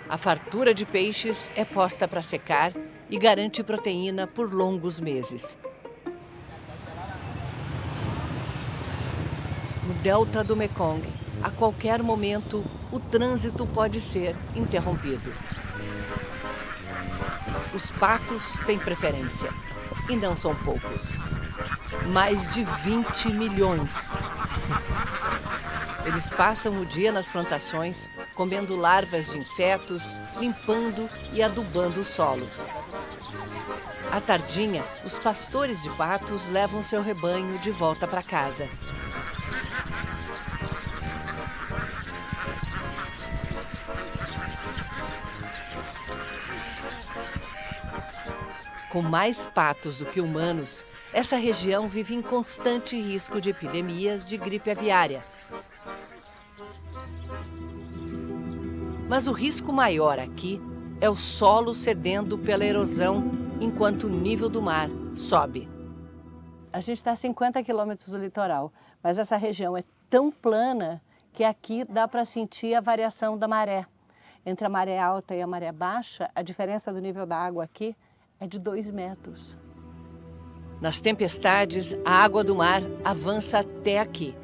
A fartura de peixes é posta para secar e garante proteína por longos meses. No delta do Mekong, a qualquer momento, o trânsito pode ser interrompido. Os patos têm preferência, e não são poucos. Mais de 20 milhões. Eles passam o dia nas plantações, comendo larvas de insetos, limpando e adubando o solo. À tardinha, os pastores de patos levam seu rebanho de volta para casa. Com mais patos do que humanos, essa região vive em constante risco de epidemias de gripe aviária. Mas o risco maior aqui é o solo cedendo pela erosão enquanto o nível do mar sobe. A gente está a 50 quilômetros do litoral, mas essa região é tão plana que aqui dá para sentir a variação da maré. Entre a maré alta e a maré baixa, a diferença do nível da água aqui é de 2 metros. Nas tempestades, a água do mar avança até aqui.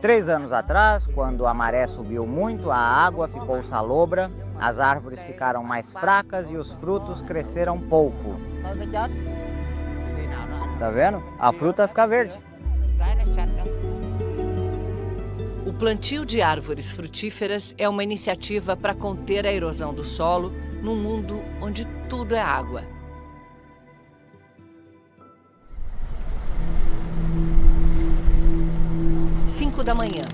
3 anos atrás, quando a maré subiu muito, a água ficou salobra, as árvores ficaram mais fracas e os frutos cresceram pouco. Tá vendo? A fruta fica verde. O plantio de árvores frutíferas é uma iniciativa para conter a erosão do solo num mundo onde tudo é água. Às 5 da manhã.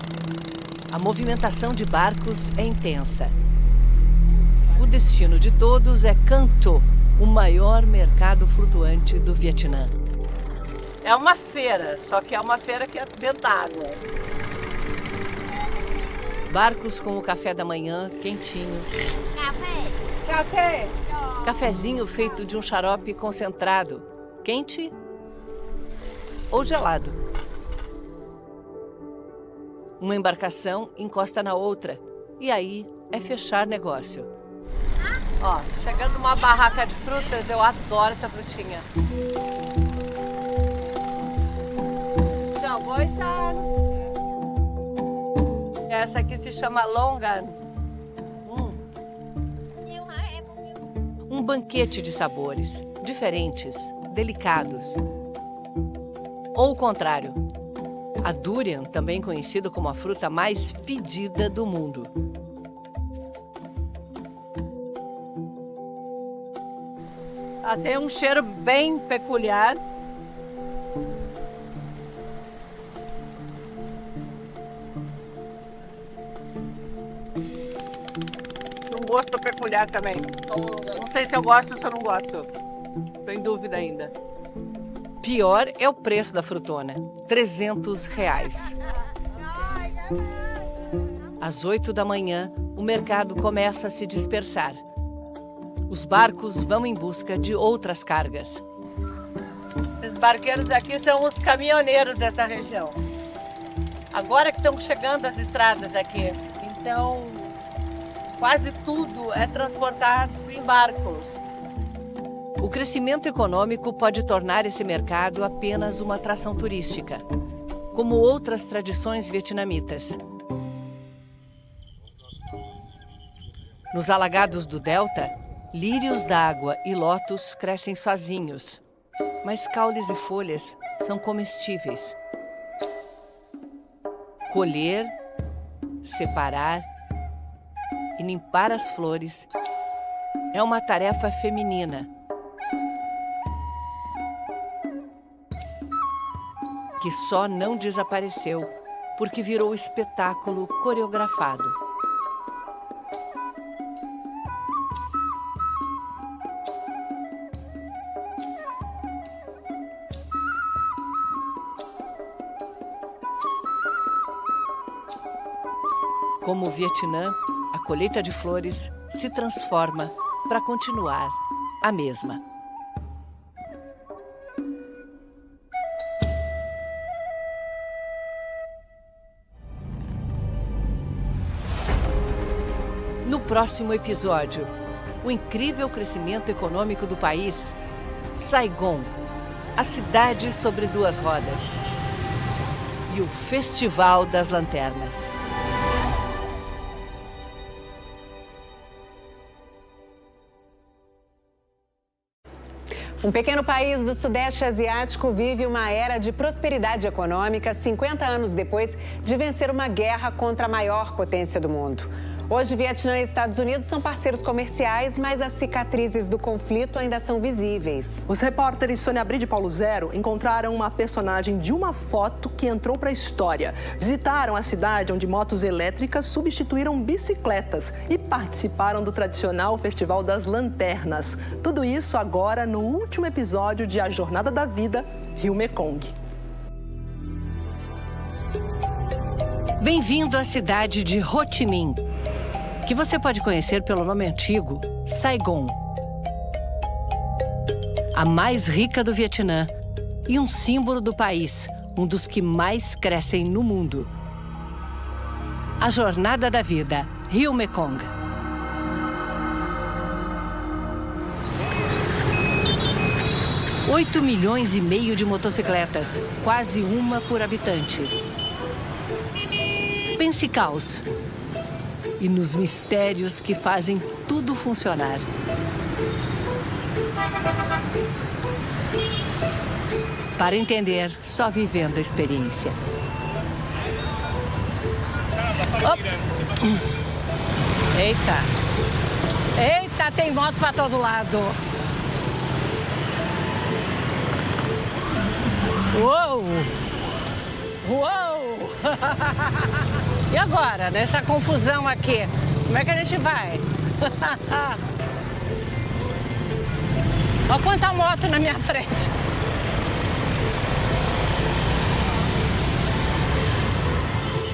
A movimentação de barcos é intensa. O destino de todos é Can Tho, o maior mercado flutuante do Vietnã. É uma feira, só que é uma feira que é dentro da água. Barcos com o café da manhã quentinho. Café! Cafezinho feito de um xarope concentrado, quente ou gelado. Uma embarcação encosta na outra e aí é fechar negócio. Ó, chegando uma barraca de frutas, eu adoro essa frutinha. Essa aqui se chama Longan. Um banquete de sabores, diferentes, delicados. Ou o contrário, a durian, também conhecida como a fruta mais fedida do mundo. Ela tem um cheiro bem peculiar. Um gosto peculiar também. Não sei se eu gosto ou se eu não gosto. Estou em dúvida ainda. Pior é o preço da frutona, R$300. Às 8 da manhã, o mercado começa a se dispersar. Os barcos vão em busca de outras cargas. Esses barqueiros aqui são os caminhoneiros dessa região. Agora que estão chegando as estradas aqui, então quase tudo é transportado em barcos. O crescimento econômico pode tornar esse mercado apenas uma atração turística, como outras tradições vietnamitas. Nos alagados do delta, lírios d'água e lótus crescem sozinhos, mas caules e folhas são comestíveis. Colher, separar e limpar as flores é uma tarefa feminina que só não desapareceu porque virou espetáculo coreografado. Como o Vietnã, a colheita de flores se transforma para continuar a mesma. No próximo episódio, o incrível crescimento econômico do país, Saigon, a cidade sobre duas rodas, e o Festival das Lanternas. Um pequeno país do Sudeste Asiático vive uma era de prosperidade econômica 50 anos depois de vencer uma guerra contra a maior potência do mundo. Hoje, Vietnã e Estados Unidos são parceiros comerciais, mas as cicatrizes do conflito ainda são visíveis. Os repórteres Sônia Bride e Paulo Zero encontraram uma personagem de uma foto que entrou para a história. Visitaram a cidade onde motos elétricas substituíram bicicletas e participaram do tradicional Festival das Lanternas. Tudo isso agora no último episódio de A Jornada da Vida, Rio Mekong. Bem-vindo à cidade de Ho Chi Minh, que você pode conhecer pelo nome antigo, Saigon. A mais rica do Vietnã e um símbolo do país, um dos que mais crescem no mundo. A Jornada da Vida, Rio Mekong. $8,5 milhões de motocicletas, quase uma por habitante. Pense caos. E nos mistérios que fazem tudo funcionar. Para entender, só vivendo a experiência. Eita! Eita, tem moto para todo lado. Uou! Uou! E agora, nessa confusão aqui, como é que a gente vai? Olha quanta moto na minha frente.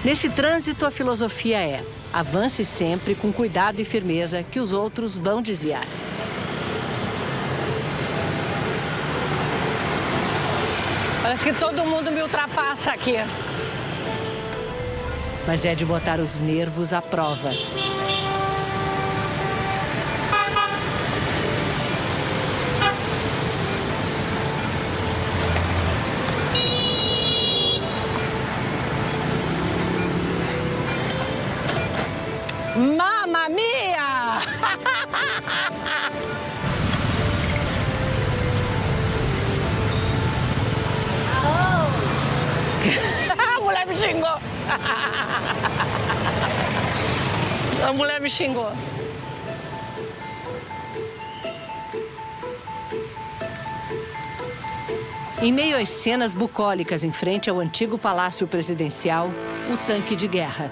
Nesse trânsito, a filosofia é: avance sempre com cuidado e firmeza, que os outros vão desviar. Parece que todo mundo me ultrapassa aqui. Mas é de botar os nervos à prova. Mamma mia! A mulher me xingou. A mulher me xingou. Em meio às cenas bucólicas em frente ao antigo palácio presidencial, o tanque de guerra.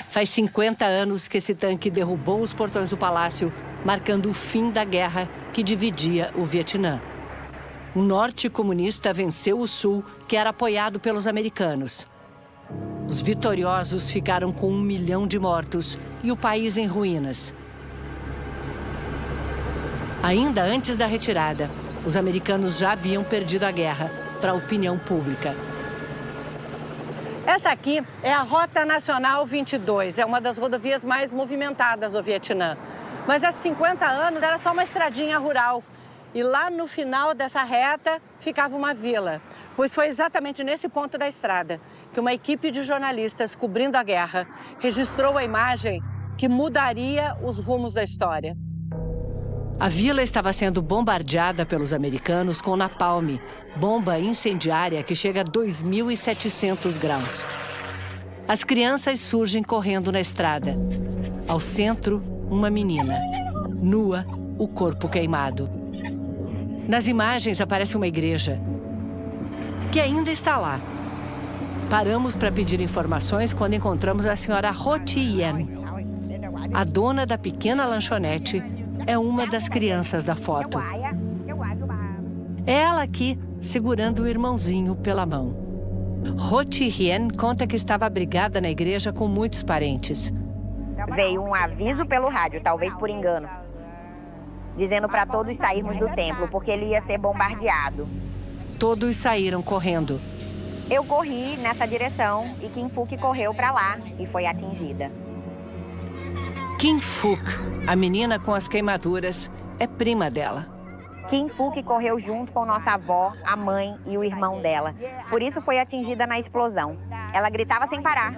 Faz 50 anos que esse tanque derrubou os portões do palácio, marcando o fim da guerra que dividia o Vietnã. O norte comunista venceu o sul, que era apoiado pelos americanos. Os vitoriosos ficaram com 1 milhão de mortos e o país em ruínas. Ainda antes da retirada, os americanos já haviam perdido a guerra para a opinião pública. Essa aqui é a Rota Nacional 22, é uma das rodovias mais movimentadas do Vietnã. Mas há 50 anos era só uma estradinha rural. E lá no final dessa reta ficava uma vila. Pois foi exatamente nesse ponto da estrada que uma equipe de jornalistas cobrindo a guerra registrou a imagem que mudaria os rumos da história. A vila estava sendo bombardeada pelos americanos com napalm, bomba incendiária que chega a 2.700 graus. As crianças surgem correndo na estrada. Ao centro, uma menina, nua, o corpo queimado. Nas imagens aparece uma igreja, que ainda está lá. Paramos para pedir informações quando encontramos a senhora Ho Thi Yen. A dona da pequena lanchonete é uma das crianças da foto. É ela aqui, segurando o irmãozinho pela mão. Ho Thi Yen conta que estava abrigada na igreja com muitos parentes. Veio um aviso pelo rádio, talvez por engano, dizendo para todos sairmos do templo, porque ele ia ser bombardeado. Todos saíram correndo. Eu corri nessa direção e Kim Phuc correu para lá e foi atingida. Kim Phuc, a menina com as queimaduras, é prima dela. Kim Phuc correu junto com nossa avó, a mãe e o irmão dela. Por isso foi atingida na explosão. Ela gritava sem parar.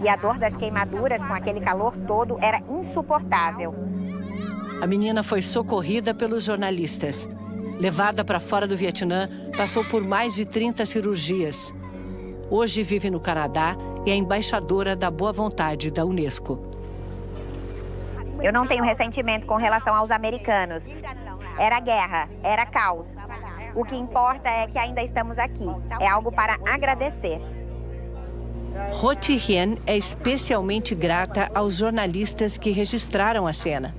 E a dor das queimaduras com aquele calor todo era insuportável. A menina foi socorrida pelos jornalistas. Levada para fora do Vietnã, passou por mais de 30 cirurgias. Hoje vive no Canadá e é embaixadora da boa vontade da Unesco. Eu não tenho ressentimento com relação aos americanos. Era guerra, era caos. O que importa é que ainda estamos aqui. É algo para agradecer. Ho Thi Yen é especialmente grata aos jornalistas que registraram a cena.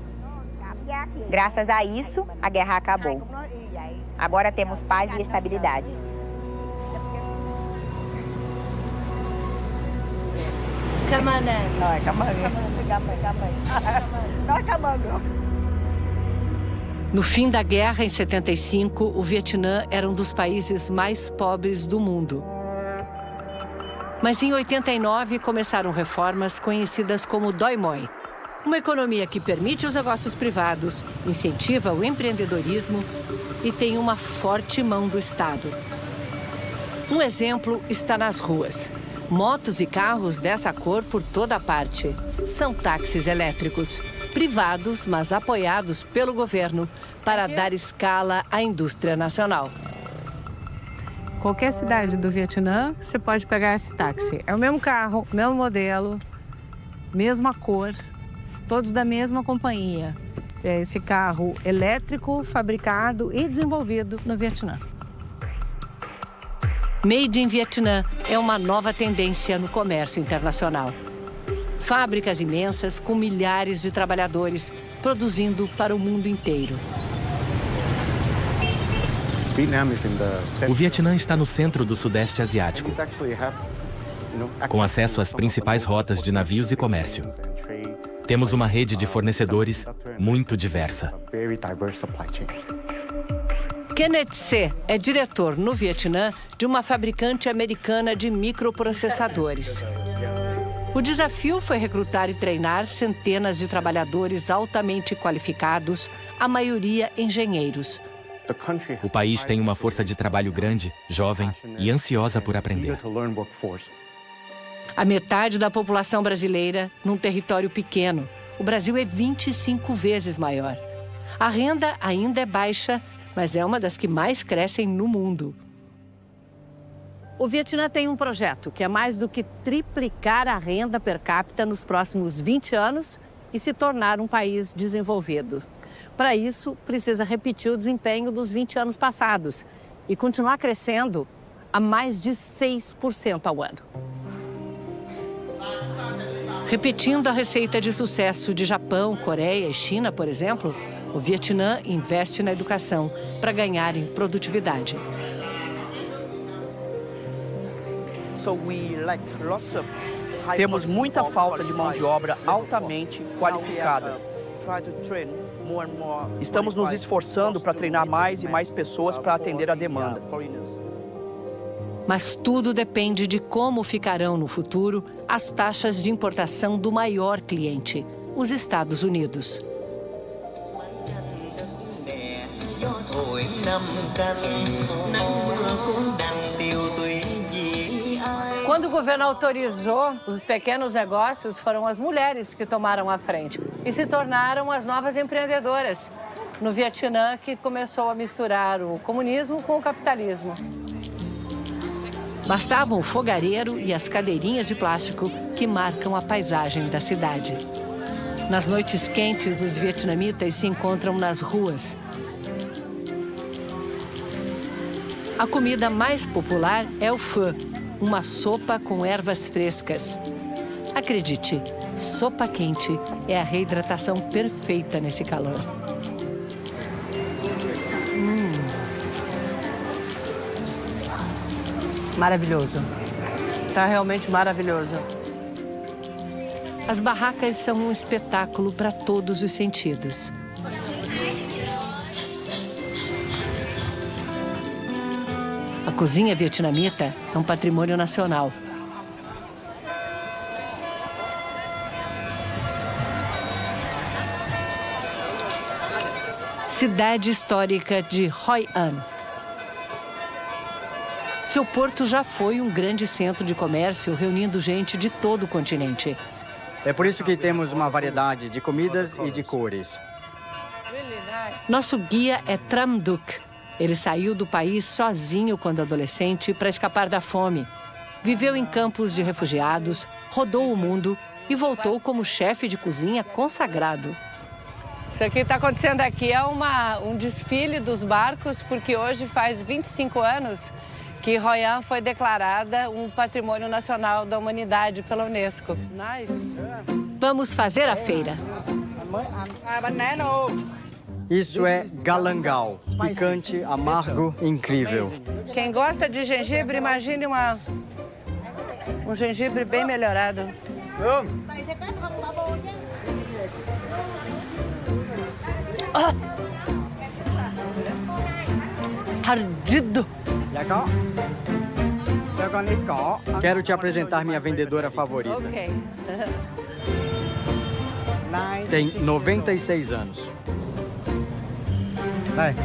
Graças a isso, a guerra acabou. Agora temos paz e estabilidade. No fim da guerra, em 75, o Vietnã era um dos países mais pobres do mundo. Mas em 89 começaram reformas conhecidas como Doi Moi. Uma economia que permite os negócios privados, incentiva o empreendedorismo e tem uma forte mão do Estado. Um exemplo está nas ruas. Motos e carros dessa cor por toda parte. São táxis elétricos, privados, mas apoiados pelo governo para dar escala à indústria nacional. Qualquer cidade do Vietnã, você pode pegar esse táxi. É o mesmo carro, mesmo modelo, mesma cor, todos da mesma companhia. É esse carro elétrico, fabricado e desenvolvido no Vietnã. Made in Vietnã é uma nova tendência no comércio internacional. Fábricas imensas com milhares de trabalhadores, produzindo para o mundo inteiro. O Vietnã está no centro do Sudeste Asiático, com acesso às principais rotas de navios e comércio. Temos uma rede de fornecedores muito diversa. Kenneth Se é diretor no Vietnã de uma fabricante americana de microprocessadores. O desafio foi recrutar e treinar centenas de trabalhadores altamente qualificados, a maioria engenheiros. O país tem uma força de trabalho grande, jovem e ansiosa por aprender. A metade da população brasileira num território pequeno. O Brasil é 25 vezes maior. A renda ainda é baixa, mas é uma das que mais crescem no mundo. O Vietnã tem um projeto que é mais do que triplicar a renda per capita nos próximos 20 anos e se tornar um país desenvolvido. Para isso, precisa repetir o desempenho dos 20 anos passados e continuar crescendo a mais de 6% ao ano. Repetindo a receita de sucesso de Japão, Coreia e China, por exemplo, o Vietnã investe na educação para ganhar em produtividade. Temos muita falta de mão de obra altamente qualificada. Estamos nos esforçando para treinar mais e mais pessoas para atender a demanda. Mas tudo depende de como ficarão no futuro as taxas de importação do maior cliente, os Estados Unidos. Quando o governo autorizou os pequenos negócios, foram as mulheres que tomaram a frente e se tornaram as novas empreendedoras. No Vietnã, que começou a misturar o comunismo com o capitalismo. Bastavam o fogareiro e as cadeirinhas de plástico que marcam a paisagem da cidade. Nas noites quentes, os vietnamitas se encontram nas ruas. A comida mais popular é o pho, uma sopa com ervas frescas. Acredite, sopa quente é a reidratação perfeita nesse calor. Maravilhoso. Tá realmente maravilhoso. As barracas são um espetáculo para todos os sentidos. A cozinha vietnamita é um patrimônio nacional. Cidade histórica de Hoi An. Seu porto já foi um grande centro de comércio, reunindo gente de todo o continente. É por isso que temos uma variedade de comidas e de cores. Nosso guia é Tram Duc. Ele saiu do país sozinho quando adolescente para escapar da fome. Viveu em campos de refugiados, rodou o mundo e voltou como chefe de cozinha consagrado. Isso aqui está acontecendo aqui é um desfile dos barcos, porque hoje faz 25 anos que Hoi An foi declarada um patrimônio nacional da humanidade pela Unesco. Vamos fazer a feira. Isso é galangal, picante, amargo, incrível. Quem gosta de gengibre, imagine um gengibre bem melhorado. Ardido. Quero te apresentar minha vendedora favorita. Ok. Tem 96 anos. Vai.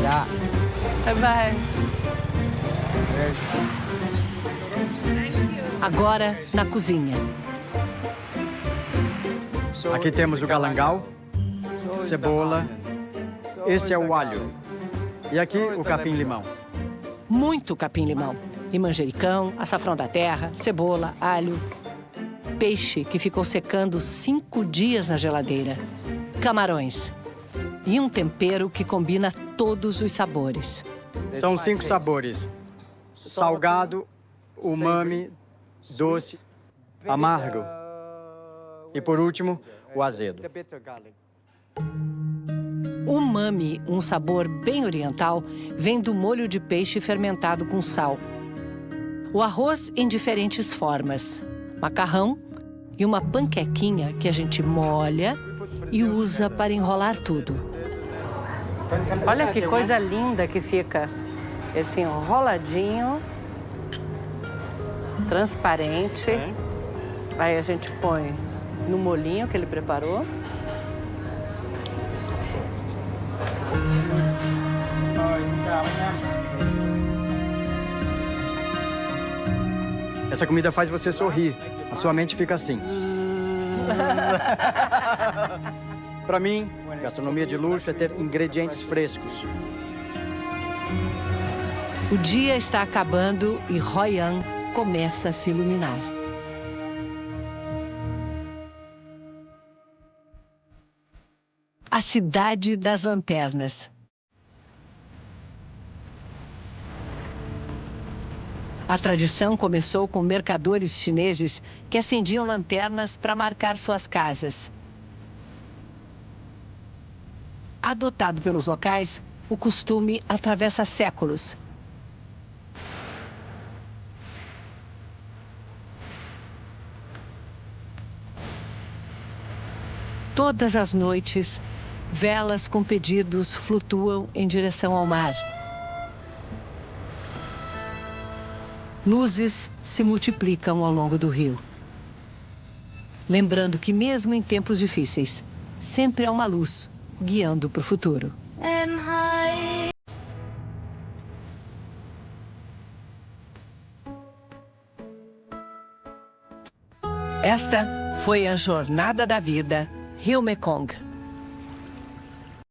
Já. Vai. Agora, na cozinha. Aqui temos o galangal, cebola, esse é o alho e aqui o capim-limão. Muito capim-limão. E manjericão, açafrão da terra, cebola, alho. Peixe que ficou secando 5 dias na geladeira. Camarões. E um tempero que combina todos os sabores. São 5 sabores: salgado, umami, doce amargo e, por último, o azedo. Umami, um sabor bem oriental, vem do molho de peixe fermentado com sal. O arroz em diferentes formas, macarrão e uma panquequinha que a gente molha e usa para enrolar tudo. Olha que coisa linda que fica esse enroladinho, transparente. Aí a gente põe no molhinho que ele preparou. Essa comida faz você sorrir. A sua mente fica assim. Para mim, gastronomia de luxo é ter ingredientes frescos. O dia está acabando e Hoi An começa a se iluminar. A cidade das lanternas. A tradição começou com mercadores chineses que acendiam lanternas para marcar suas casas. Adotado pelos locais, o costume atravessa séculos. Todas as noites, velas com pedidos flutuam em direção ao mar. Luzes se multiplicam ao longo do rio. Lembrando que mesmo em tempos difíceis, sempre há uma luz guiando para o futuro. Esta foi a Jornada da Vida, Rio Mekong.